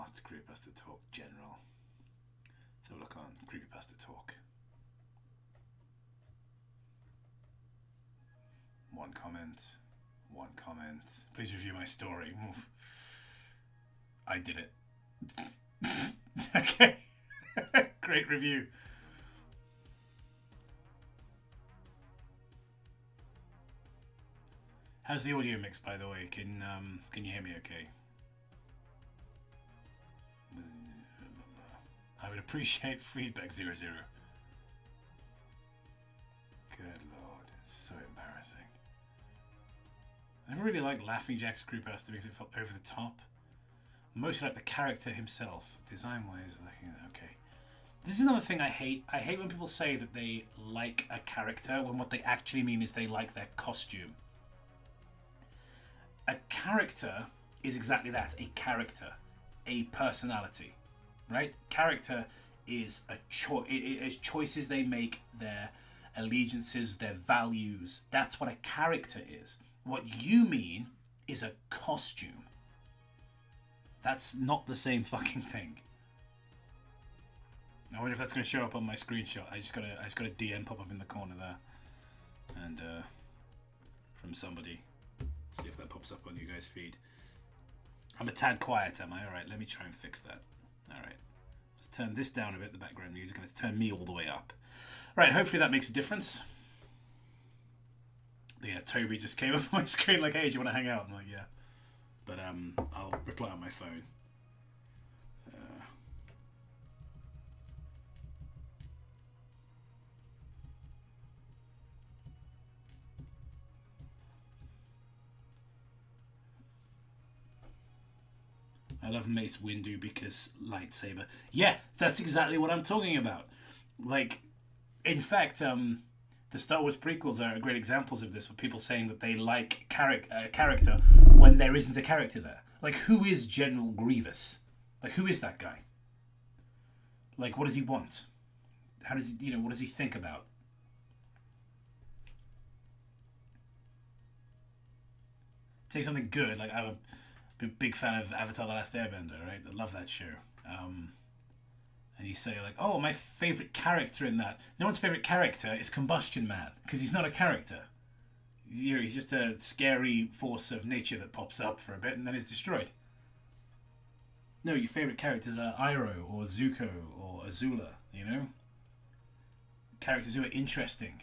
It's Creepypasta Talk General. Let's have a look on Creepypasta Talk. One comment. Please review my story. I did it. Okay. Great review. How's the audio mix, by the way? Can you hear me okay? I would appreciate feedback 00. Good lord, it's so embarrassing. I never really liked Laughing Jack's creepypasta because it felt over the top. Mostly like the character himself. Design wise, looking okay. This is another thing I hate. I hate when people say that they like a character when what they actually mean is they like their costume. A character is exactly that, a character, a personality, right? Character is is choices they make, their allegiances, their values. That's what a character is. What you mean is a costume. That's not the same fucking thing. I wonder if that's going to show up on my screenshot. I just got a DM pop up in the corner there, and from somebody. See if that pops up on you guys' feed. I'm a tad quiet, am I? All right, let me try and fix that. All right, let's turn this down a bit. The background music, and let's turn me all the way up. Right, hopefully that makes a difference. But yeah, Toby just came up on my screen like, "Hey, do you want to hang out?" I'm like, "Yeah," but I'll reply on my phone. I love Mace Windu because lightsaber. Yeah, that's exactly what I'm talking about. Like, in fact, the Star Wars prequels are great examples of this, with people saying that they like character when there isn't a character there. Like, who is General Grievous? Like, who is that guy? Like, what does he want? How does he, what does he think about? Take something good, like I'm a big fan of Avatar: The Last Airbender, right? I love that show. And you say like, oh, my favorite character in that. No one's favorite character is Combustion Man because he's not a character. He's just a scary force of nature that pops up for a bit and then is destroyed. No, your favorite characters are Iroh or Zuko or Azula. Characters who are interesting.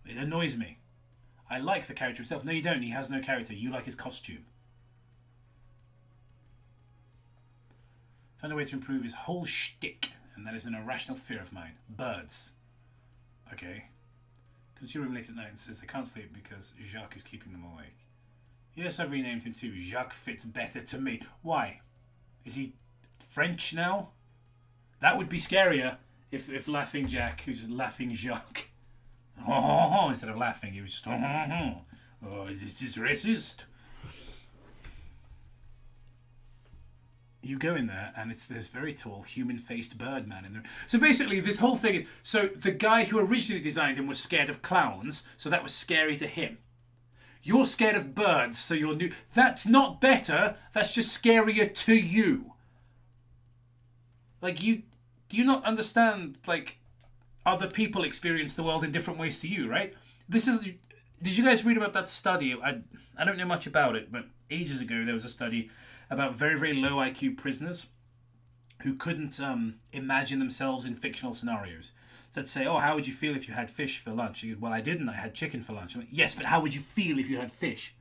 It annoys me. I like the character himself. No, you don't. He has no character. You like his costume. Found a way to improve his whole shtick, and that is an irrational fear of mine. Birds. Okay. Comes to your room late at night and says they can't sleep because Jacques is keeping them awake. Yes, I've renamed him too. Jacques fits better to me. Why? Is he French now? That would be scarier if Laughing Jack, who's just Laughing Jacques. Oh, instead of laughing, he was just oh, is this racist? You go in there and it's this very tall human-faced bird man in there. So basically this whole thing is, so the guy who originally designed him was scared of clowns, so that was scary to him. You're scared of birds, so you're new. That's not better, that's just scarier to you. Like, do you not understand, like, other people experience the world in different ways to you, right? Did you guys read about that study? I don't know much about it, but ages ago there was a study about very, very low IQ prisoners who couldn't imagine themselves in fictional scenarios. So they'd say, oh, how would you feel if you had fish for lunch? You'd, well, I didn't, I had chicken for lunch. I'm like, yes, but how would you feel if you had fish?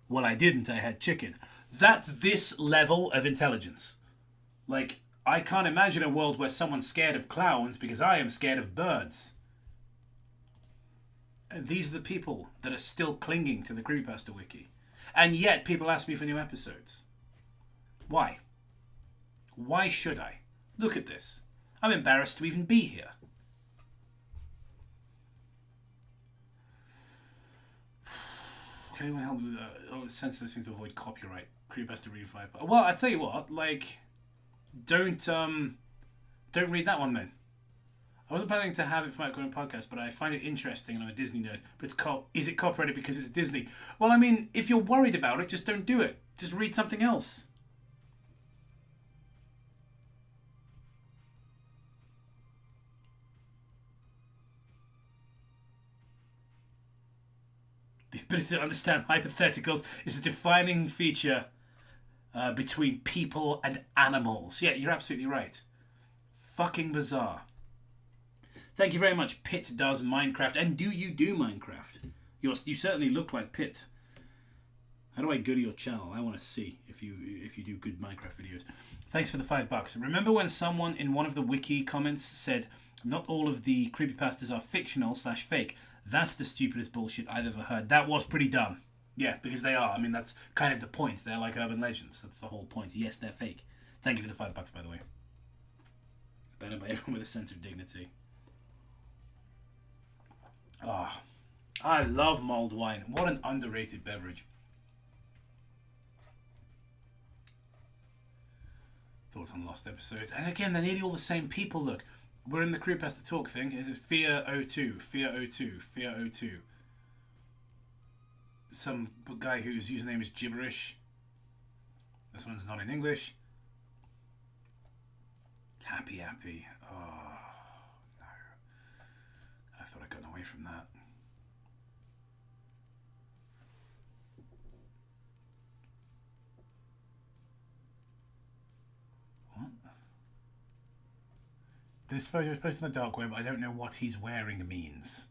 Well, I didn't, I had chicken. That's this level of intelligence. Like, I can't imagine a world where someone's scared of clowns because I am scared of birds. And these are the people that are still clinging to the Creepypasta wiki. And yet people ask me for new episodes. Why? Why should I? Look at this. I'm embarrassed to even be here. Can anyone help me with that? Oh, sensitive thing to avoid copyright. Creepypasta read my... Well, I tell you what, like... Don't read that one then. I wasn't planning to have it for my upcoming podcast, but I find it interesting and I'm a Disney nerd. But is it copyrighted because it's Disney? Well, I mean, if you're worried about it, just don't do it. Just read something else. The ability to understand hypotheticals is a defining feature between people and animals. Yeah, you're absolutely right. Fucking bizarre. Thank you very much, Pitt Does Minecraft. And do you do Minecraft? You certainly look like Pitt. How do I go to your channel? I want to see if you do good Minecraft videos. Thanks for the $5. Remember when someone in one of the wiki comments said, not all of the creepypastas are fictional/fake. That's the stupidest bullshit I've ever heard. That was pretty dumb. Yeah, because they are. I mean, that's kind of the point. They're like urban legends. That's the whole point. Yes, they're fake. Thank you for the $5, by the way. Abandoned by everyone with a sense of dignity. Ah, oh, I love mulled wine. What an underrated beverage. Thoughts on lost episodes. And again, they're nearly all the same people. Look, we're in the Creepypasta talk thing. Is it Fear02? Fear02. Fear02. Some guy whose username is gibberish. This one's not in English. Happy. Oh, no. I thought I'd gotten away from that. What? This photo is posted on the dark web. I don't know what he's wearing means.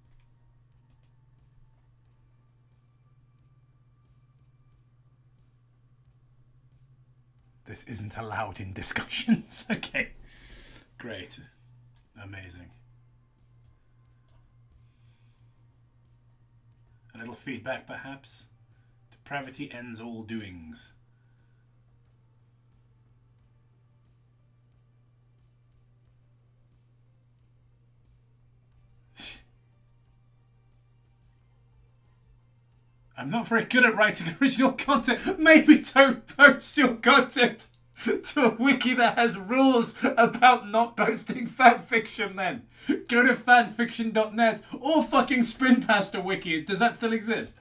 This isn't allowed in discussions. Okay. Great. Amazing. A little feedback, perhaps? Depravity ends all doings. I'm not very good at writing original content. Maybe don't post your content to a wiki that has rules about not posting fanfiction then. Go to fanfiction.net or fucking Spinpasta wiki. Does that still exist?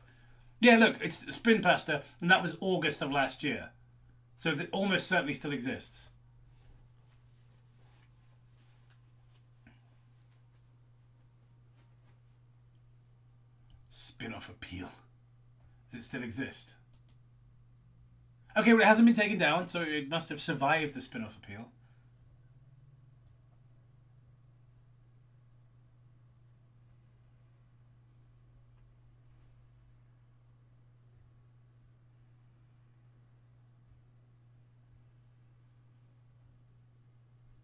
Yeah, look, it's Spinpasta, and that was August of last year. So it almost certainly still exists. Spin-off appeal. Does it still exist? Okay, well, it hasn't been taken down, so it must have survived the spin-off appeal.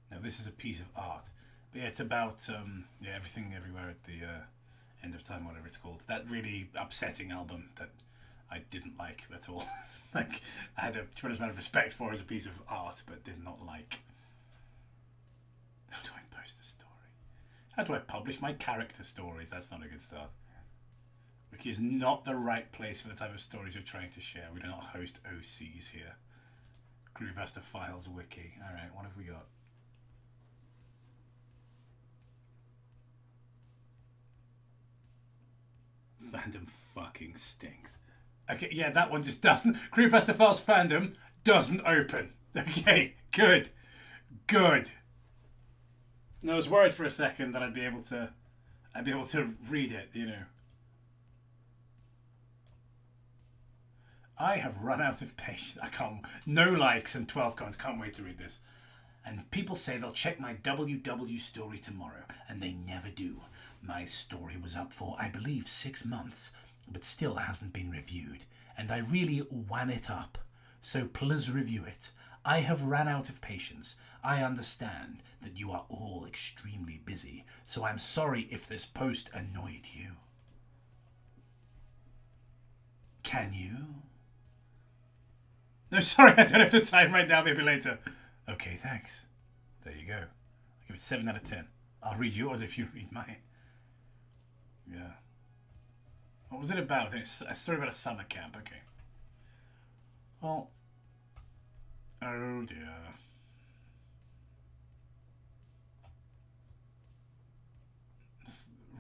Now, this is a piece of art. But yeah, it's about everything everywhere at the end of time, whatever it's called. That really upsetting album that I didn't like at all. Like, I had a tremendous amount of respect for as a piece of art, but did not like. How do I post a story? How do I publish my character stories? That's not a good start. Wiki is not the right place for the type of stories you're trying to share. We do not host OCs here. Creepypasta files wiki. Alright, what have we got? Fandom fucking stinks. Okay, yeah, that one just doesn't. Creepypasta Files fandom doesn't open. Okay, good. Good. And I was worried for a second that I'd be able to read it, you know. I have run out of patience. I can't. No likes and 12 comments. Can't wait to read this. And people say they'll check my WW story tomorrow, and they never do. My story was up for, I believe, 6 months, but still hasn't been reviewed, and I really wan it up. So please review it. I have ran out of patience. I understand that you are all extremely busy, so I'm sorry if this post annoyed you. Can you? No, sorry, I don't have the time right now, maybe later. Okay, thanks. There you go. I'll give it 7 out of 10. I'll read yours if you read mine. Yeah. What was it about? It's a story about a summer camp. Okay. Well. Oh dear.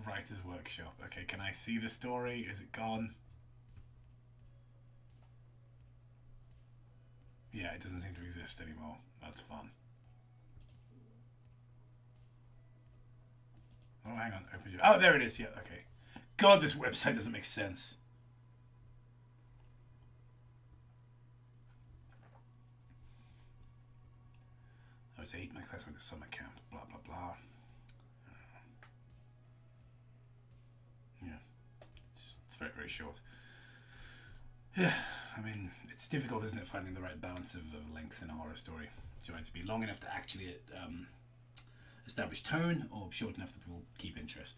Writer's workshop. Okay, can I see the story? Is it gone? Yeah, it doesn't seem to exist anymore. That's fun. Oh, hang on. Open. Oh, there it is. Yeah, okay. God, this website doesn't make sense. I was 8. My class went to summer camp. Blah, blah, blah. Yeah. It's very, very short. Yeah, I mean, it's difficult, isn't it, finding the right balance of length in a horror story. Do you want it to be long enough to actually establish tone, or short enough that people keep interest?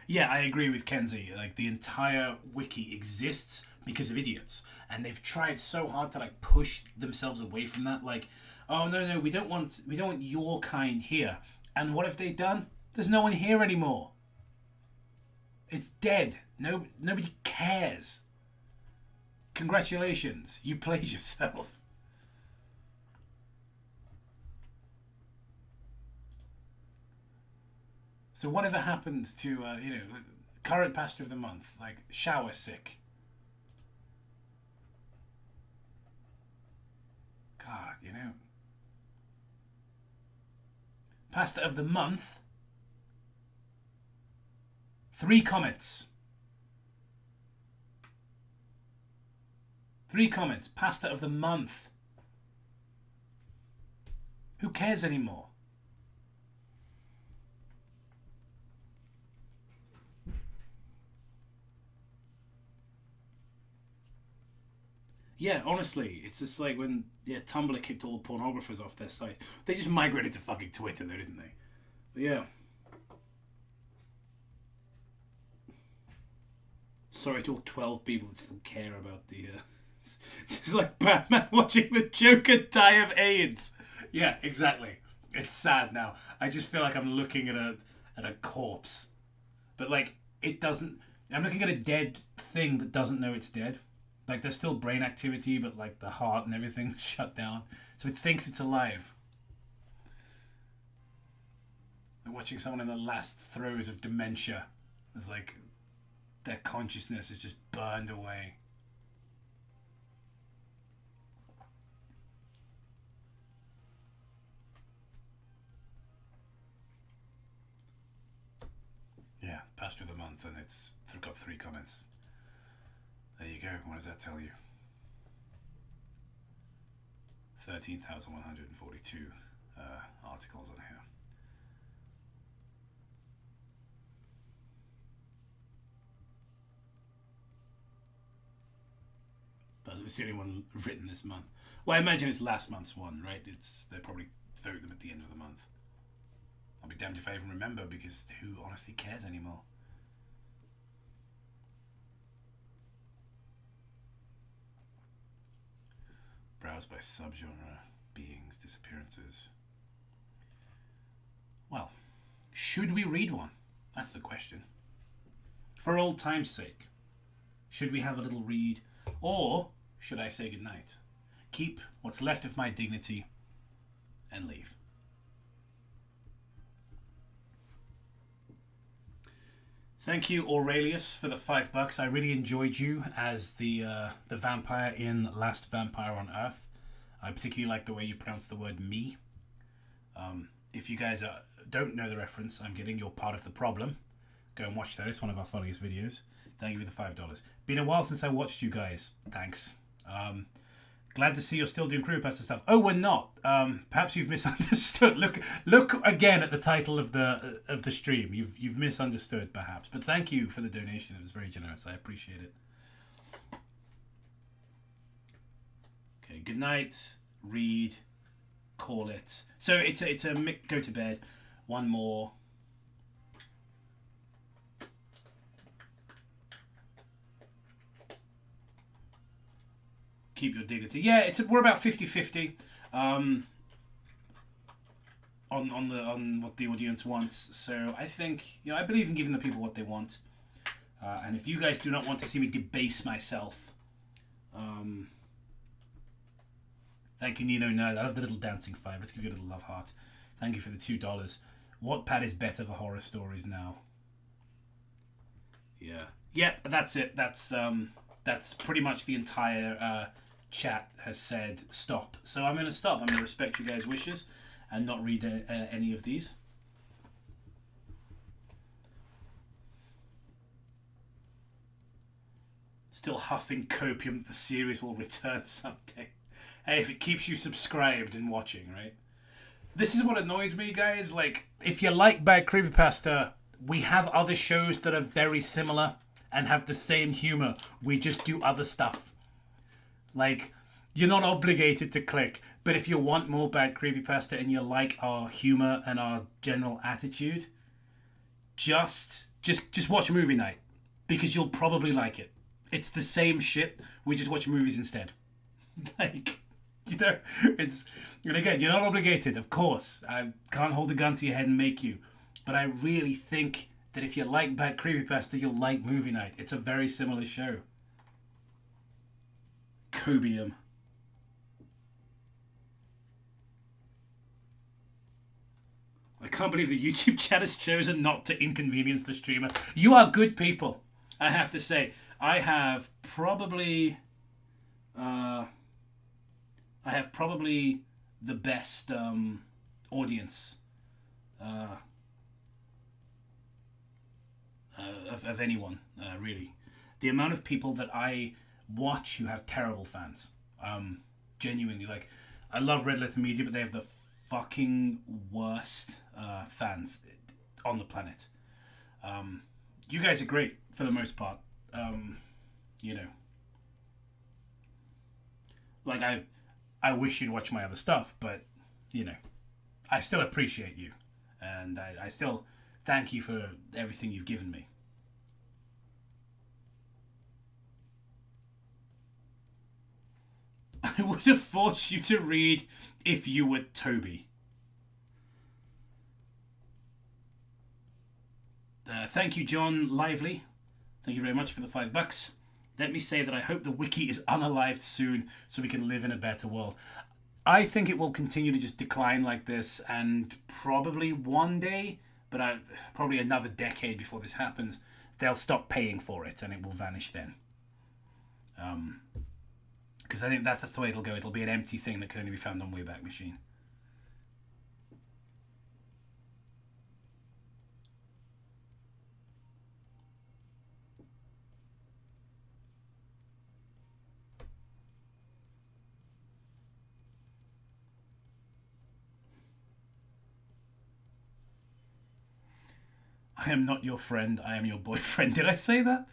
Yeah, I agree with Kenzie. Like, the entire wiki exists because of idiots. And they've tried so hard to like push themselves away from that. Like, oh no, we don't want your kind here. And what have they done? There's no one here anymore. It's dead. Nobody cares. Congratulations, you played yourself. So whatever happened to current pasta of the month, like shower sick? God, pasta of the month. 3 comments. 3 comments. Pasta of the month. Who cares anymore? Yeah, honestly, it's just like when Tumblr kicked all the pornographers off their site. They just migrated to fucking Twitter, though, didn't they? But yeah. Sorry to all 12 people that still care about the... It's like Batman watching the Joker die of AIDS. Yeah, exactly. It's sad now. I just feel like I'm looking at a corpse. But, like, it doesn't... I'm looking at a dead thing that doesn't know it's dead. Like, there's still brain activity, but, like, the heart and everything's shut down. So it thinks it's alive. Like watching someone in the last throes of dementia. It's like their consciousness is just burned away. Yeah, pasta of the month, and it's got 3 comments. There you go. What does that tell you? 13,142 articles on here. But it's the only one written this month. Well, I imagine it's last month's one, right? They probably vote them at the end of the month. I'll be damned if I even remember, because who honestly cares anymore? Browse by subgenre, beings, disappearances. Well, should we read one? That's the question. For old time's sake, should we have a little read, or should I say goodnight? Keep what's left of my dignity and leave. Thank you, Aurelius, for the $5. I really enjoyed you as the vampire in Last Vampire on Earth. I particularly like the way you pronounce the word me. If you guys don't know the reference I'm getting, you're part of the problem. Go and watch that. It's one of our funniest videos. Thank you for the $5. Been a while since I watched you guys. Thanks. Glad to see you're still doing Creepypasta stuff. Oh, we're not. Perhaps you've misunderstood. Look again at the title of the stream. You've misunderstood, perhaps. But thank you for the donation. It was very generous. I appreciate it. Okay. Good night. Read. Call it. So it's a go to bed. One more. Keep your dignity. Yeah, we're about 50-50 on what the audience wants. So I think I believe in giving the people what they want. And if you guys do not want to see me debase myself, thank you, Nino Nerd. I love the little dancing 5. Let's give you a little love heart. Thank you for the $2. Wattpad is better for horror stories now. Yeah. Yep. That's it. That's pretty much the entire. Chat has said stop, so I'm going to stop. I'm going to respect you guys' wishes and not read any of these. Still huffing copium that the series will return someday. Hey, if it keeps you subscribed and watching, right? This is what annoys me, guys. Like, if you like bad creepypasta, we have other shows that are very similar and have the same humor. We just do other stuff. Like, you're not obligated to click, but if you want more bad creepypasta and you like our humor and our general attitude, just watch a movie night, because you'll probably like it. It's the same shit. We just watch movies instead. Like, you know, it's. And again, you're not obligated, of course. I can't hold a gun to your head and make you. But I really think that if you like bad creepypasta, you'll like Movie Night. It's a very similar show. Cobium. I can't believe the YouTube chat has chosen not to inconvenience the streamer. You are good people, I have to say. I have probably the best audience of anyone, really. The amount of people that I watch who have terrible fans. Genuinely, like, I love Red Letter Media, but they have the fucking worst fans on the planet. You guys are great for the most part. You know, like I wish you'd watch my other stuff, but you know, I still appreciate you, and I still thank you for everything you've given me. I would have forced you to read if you were Toby. Thank you, John Lively. Thank you very much for the $5. Let me say that I hope the wiki is unalived soon so we can live in a better world. I think it will continue to just decline like this, and probably one day, but probably another decade before this happens, they'll stop paying for it and it will vanish then. Because I think that's the way it'll go. It'll be an empty thing that can only be found on Wayback Machine. I am not your friend, I am your boyfriend. Did I say that?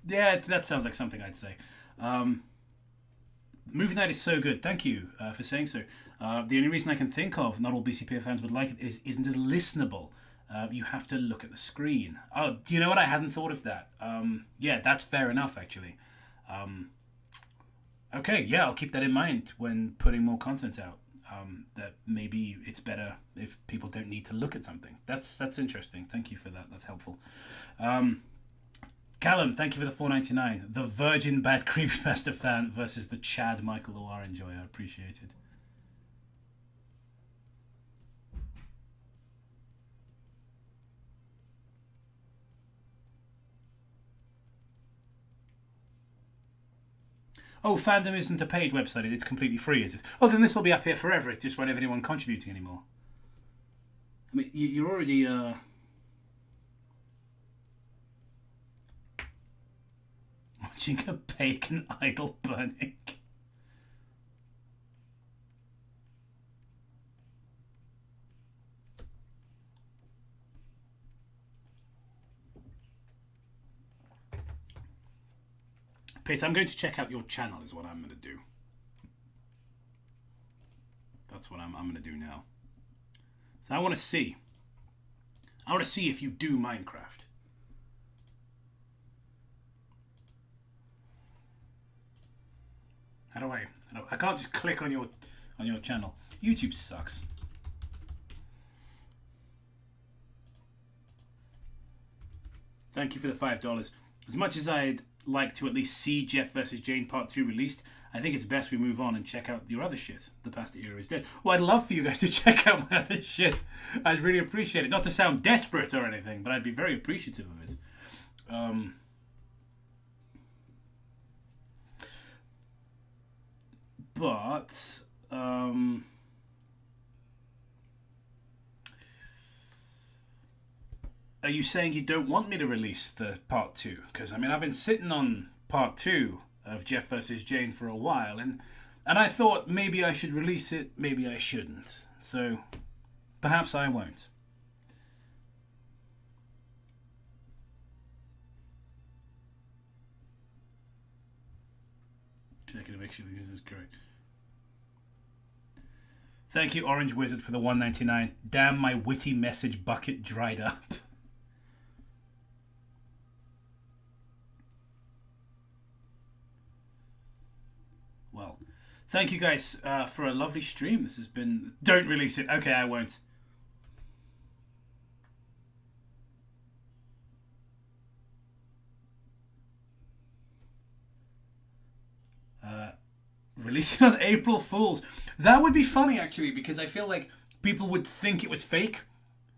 Yeah, that sounds like something I'd say. Movie Night is so good. Thank you for saying so. The only reason I can think of not all BCPA fans would like it isn't as listenable. You have to look at the screen. Oh, do you know what? I hadn't thought of that. Yeah, that's fair enough, actually. Okay, yeah, I'll keep that in mind when putting more content out. That maybe it's better if people don't need to look at something. That's interesting. Thank you for that. That's helpful. Callum, thank you for the $4.99. The Virgin Bad Creepypasta fan versus the Chad Michael Loire enjoyer. I appreciate it. Oh, Fandom isn't a paid website. It's completely free, is it? Oh, then this will be up here forever. It just won't have anyone contributing anymore. I mean, you're already... watching a pagan idol burning. Pete, I'm going to check out your channel is what I'm going to do. That's what I'm going to do now. So I want to see. I want to see if you do Minecraft. How do I can't just click on your channel. YouTube sucks. Thank you for the $5. As much as I'd like to at least see Jeff vs. Jane Part 2 released, I think it's best we move on and check out your other shit. The Pasta Era is Dead. Well, I'd love for you guys to check out my other shit. I'd really appreciate it. Not to sound desperate or anything, but I'd be very appreciative of it. But are you saying you don't want me to release the part 2? Because I mean, I've been sitting on part 2 of Jeff versus Jane for a while, and I thought maybe I should release it, maybe I shouldn't. So perhaps I won't. Checking to make sure the user is correct. Thank you, Orange Wizard, for the $1.99. Damn, my witty message bucket dried up. Thank you guys for a lovely stream. This has been. Don't release it. Okay, I won't. Release it on April Fools. That would be funny actually, because I feel like people would think it was fake.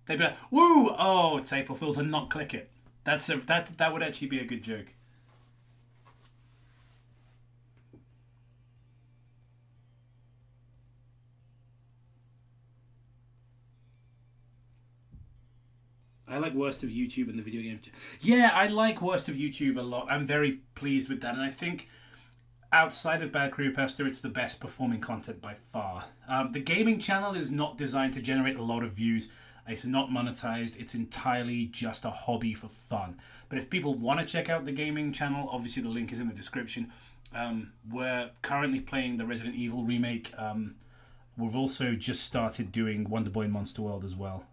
They'd be like, "Woo! Oh, it's April Fools," and not click it. That would actually be a good joke. I like Worst of YouTube and the video game. Yeah, I like Worst of YouTube a lot. I'm very pleased with that, and I think outside of Bad Creepypasta, it's the best performing content by far. The gaming channel is not designed to generate a lot of views. It's not monetized. It's entirely just a hobby for fun. But if people want to check out the gaming channel, obviously the link is in the description. We're currently playing the Resident Evil remake. We've also just started doing Wonder Boy Monster World as well.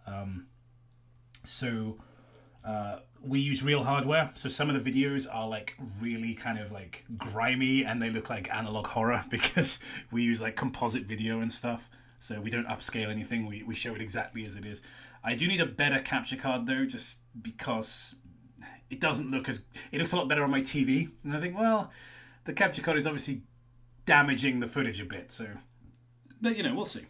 So we use real hardware, so some of the videos are like really kind of like grimy and they look like analog horror because we use like composite video and stuff, so we don't upscale anything. We show it exactly as it is. I do need a better capture card though, just because it doesn't look as... It looks a lot better on my TV, and I think, well, the capture card is obviously damaging the footage a bit, so... But, you know, we'll see.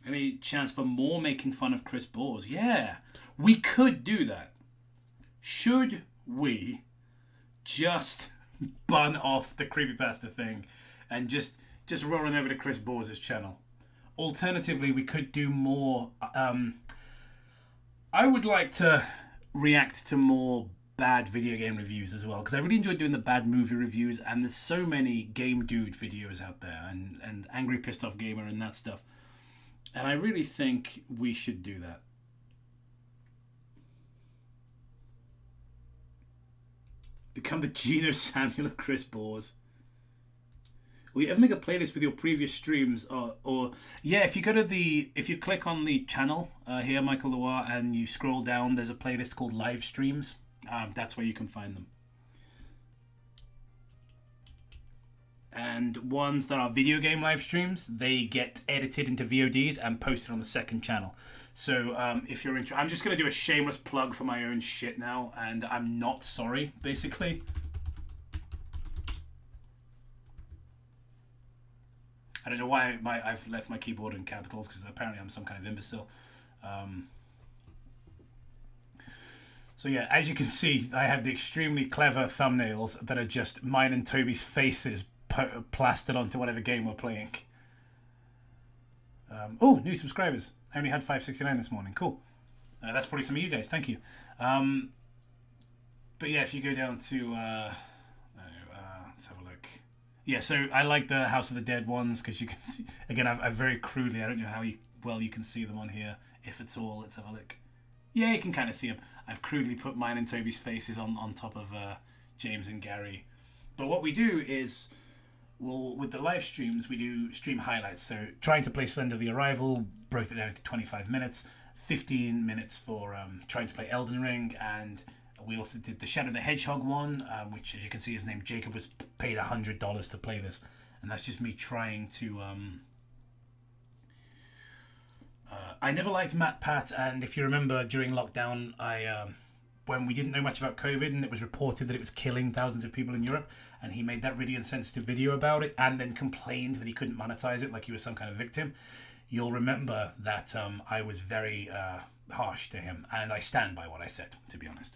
Any chance for more making fun of Chris Bores? Yeah, we could do that. Should we just bun off the Creepypasta thing and just rolling over to Chris Bores' channel? Alternatively, we could do more. I would like to react to more bad video game reviews as well, because I really enjoy doing the bad movie reviews, and there's so many Game Dude videos out there, and Angry Pissed Off Gamer and that stuff. And I really think we should do that. Become the Geno Samuel of Chris Bores. Will you ever make a playlist with your previous streams? Or yeah, if you go to if you click on the channel here, Michael Loire, and you scroll down, there's a playlist called Live Streams. That's where you can find them. And ones that are video game live streams, they get edited into VODs and posted on the second channel. So if you're interested, I'm just going to do a shameless plug for my own shit now, and I'm not sorry, basically. I don't know why I've left my keyboard in capitals, because apparently I'm some kind of imbecile. So yeah, as you can see, I have the extremely clever thumbnails that are just mine and Toby's faces plastered onto whatever game we're playing. Oh, new subscribers. I only had 569 this morning. Cool. That's probably some of you guys. Thank you. But yeah, if you go down to... let's have a look. Yeah, so I like the House of the Dead ones, because you can see... Again, I've very crudely... I don't know how well you can see them on here, if at all. Let's have a look. Yeah, you can kind of see them. I've crudely put mine and Toby's faces on top of James and Gary. But what we do is... Well, with the live streams, we do stream highlights. So trying to play Slender the Arrival, broke it down to 25 minutes, 15 minutes for trying to play Elden Ring, and we also did the Shadow the Hedgehog one, which, as you can see, is named Jacob was paid $100 to play this, and that's just me trying to... I never liked MatPat, and if you remember, during lockdown, when we didn't know much about COVID and it was reported that it was killing thousands of people in Europe, and he made that really insensitive video about it and then complained that he couldn't monetize it like he was some kind of victim, you'll remember that I was very harsh to him, and I stand by what I said, to be honest.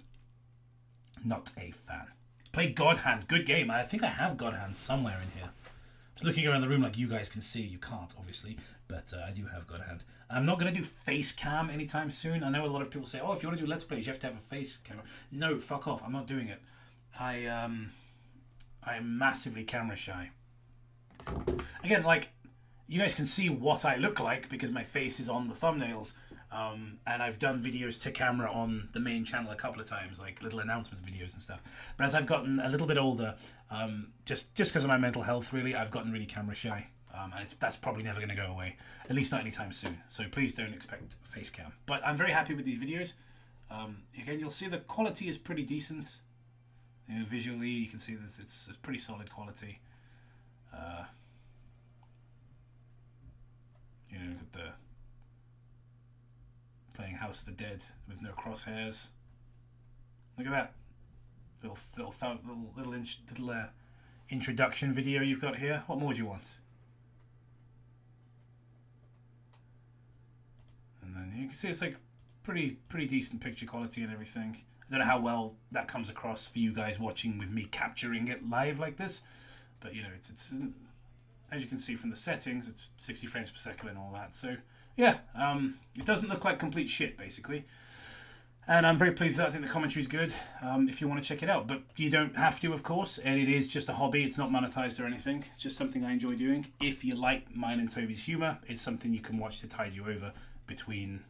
Not a fan. Play God Hand. Good game. I think I have God Hand somewhere in here. I was looking around the room like you guys can see. You can't, obviously, but I do have God Hand. I'm not going to do face cam anytime soon. I know a lot of people say, oh, if you want to do Let's Plays, you have to have a face camera. No, fuck off. I'm not doing it. I'm massively camera shy. Again, like, you guys can see what I look like because my face is on the thumbnails. And I've done videos to camera on the main channel a couple of times, like little announcements videos and stuff. But as I've gotten a little bit older, just because of my mental health, really, I've gotten really camera shy. And that's probably never going to go away, at least not anytime soon. So please don't expect face cam. But I'm very happy with these videos. Again, you'll see the quality is pretty decent. You know, visually, you can see this. It's pretty solid quality. You know, look at the playing House of the Dead with no crosshairs. Look at that little introduction video you've got here. What more do you want? And then you can see it's like pretty decent picture quality and everything. I don't know how well that comes across for you guys watching with me capturing it live like this, but you know, it's as you can see from the settings, it's 60 frames per second and all that. So yeah, it doesn't look like complete shit basically, and I'm very pleased with that. I think the commentary is good. If you want to check it out, but you don't have to, of course, and it is just a hobby. It's not monetized or anything. It's just something I enjoy doing. If you like mine and Toby's humor, it's something you can watch to tide you over between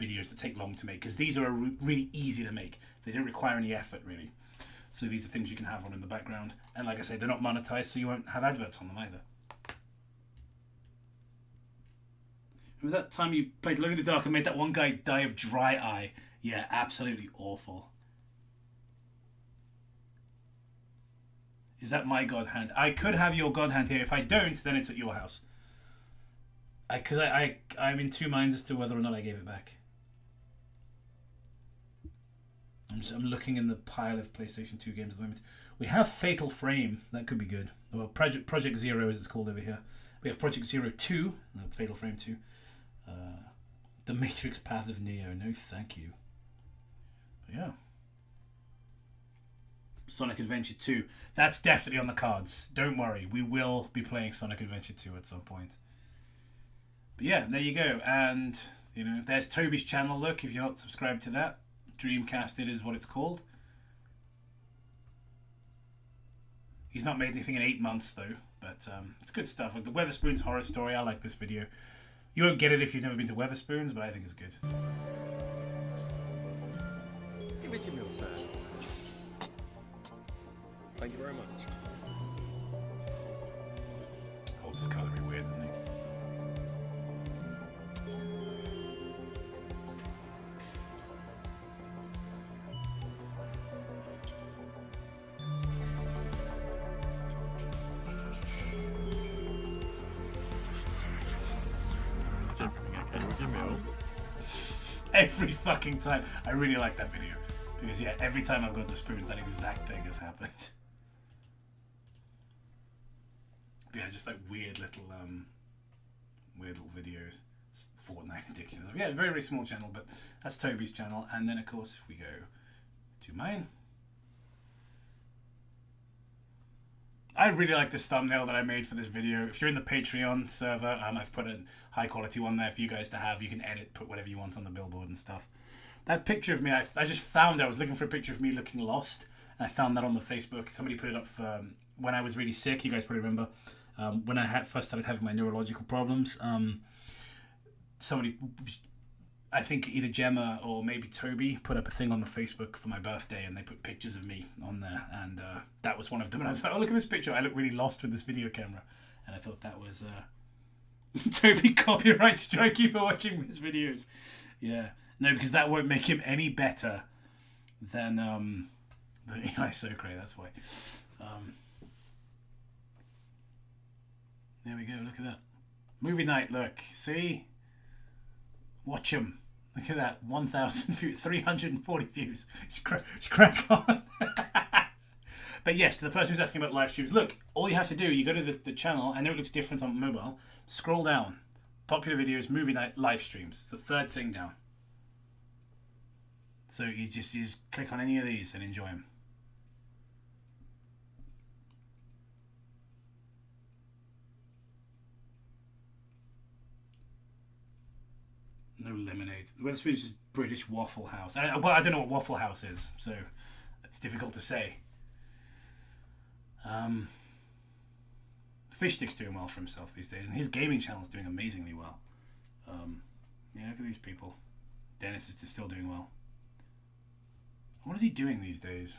videos that take long to make, because these are really easy to make. They don't require any effort really. So these are things you can have on in the background, and like I say, they're not monetized, so you won't have adverts on them either. Remember that time you played Alone in the Dark and made that one guy die of dry eye? Yeah, absolutely awful. Is that my god hand? I could have your god hand here. If I don't, then it's at your house. Because I'm in two minds as to whether or not I gave it back. I'm looking in the pile of PlayStation 2 games at the moment. We have Fatal Frame. That could be good. Well, Project Zero, as it's called over here. We have Project Zero 2. Fatal Frame 2. The Matrix Path of Neo. No, thank you. But yeah. Sonic Adventure 2. That's definitely on the cards. Don't worry. We will be playing Sonic Adventure 2 at some point. But yeah, there you go. And, you know, there's Toby's channel. Look, if you're not subscribed to that. Dreamcasted is what it's called. He's not made anything in 8 months, though. But it's good stuff. Like the Weatherspoons horror story. I like this video. You won't get it if you've never been to Weatherspoons, but I think it's good. Give it your meal, sir. Thank you very much. Holds his colour very weird, doesn't he? Every fucking time. I really like that video. Because yeah, every time I've gone to Spoons, that exact thing has happened. But yeah, just like weird little videos. Fortnite addiction. Yeah, very, very small channel, but that's Toby's channel. And then of course if we go to mine. I really like this thumbnail that I made for this video. If you're in the Patreon server, I've put a high quality one there for you guys to have. You can edit, put whatever you want on the billboard and stuff. That picture of me, I just found, I was looking for a picture of me looking lost. And I found that on the Facebook. Somebody put it up for when I was really sick. You guys probably remember. When I first started having my neurological problems. Somebody, I think either Gemma or maybe Toby, put up a thing on the Facebook for my birthday, and they put pictures of me on there, and that was one of them. And I was like, oh, look at this picture. I look really lost with this video camera. And I thought that was Toby copyright strike you for watching his videos. Yeah. No, because that won't make him any better than Eli Socrae, that's why. There we go, look at that. Movie night, look. See? Watch him. Look at that, 1,000 views, 340 views. Just crack on. But yes, to the person who's asking about live streams, look, all you have to do, you go to the channel, I know it looks different on mobile, scroll down, popular videos, movie night, live streams. It's the third thing down. So you just click on any of these and enjoy them. No lemonade. Weatherspoons is British Waffle House. Well, I don't know what Waffle House is, so it's difficult to say. Fishstick's doing well for himself these days, and his gaming channel's doing amazingly well. Yeah, look at these people. Dennis is still doing well. What is he doing these days?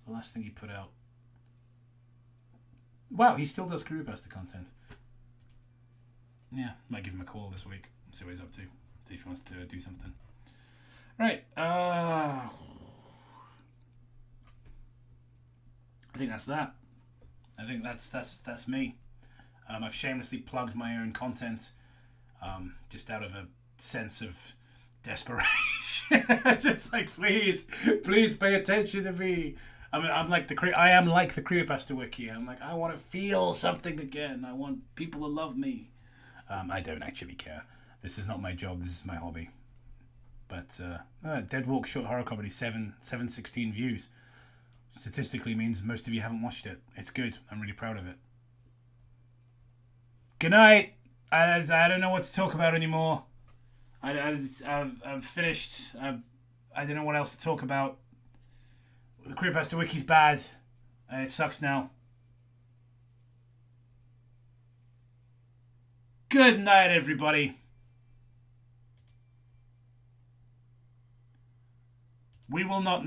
The last thing he put out. Wow, he still does Creepypasta content. Yeah, might give him a call this week. See what he's up to. See if he wants to do something. Right. think that's that. I think that's me. I've shamelessly plugged my own content, just out of a sense of desperation. Just like, please pay attention to me. I mean, I am like the Creepypasta Wiki. I'm like, I want to feel something again. I want people to love me. I don't actually care. This is not my job. This is my hobby. But Dead Walk short horror comedy, 716 views. Statistically means most of you haven't watched it. It's good. I'm really proud of it. Good night. I don't know what to talk about anymore. I'm finished. I don't know what else to talk about. The Creepypasta Wiki's bad, and it sucks now. Good night, everybody. We will not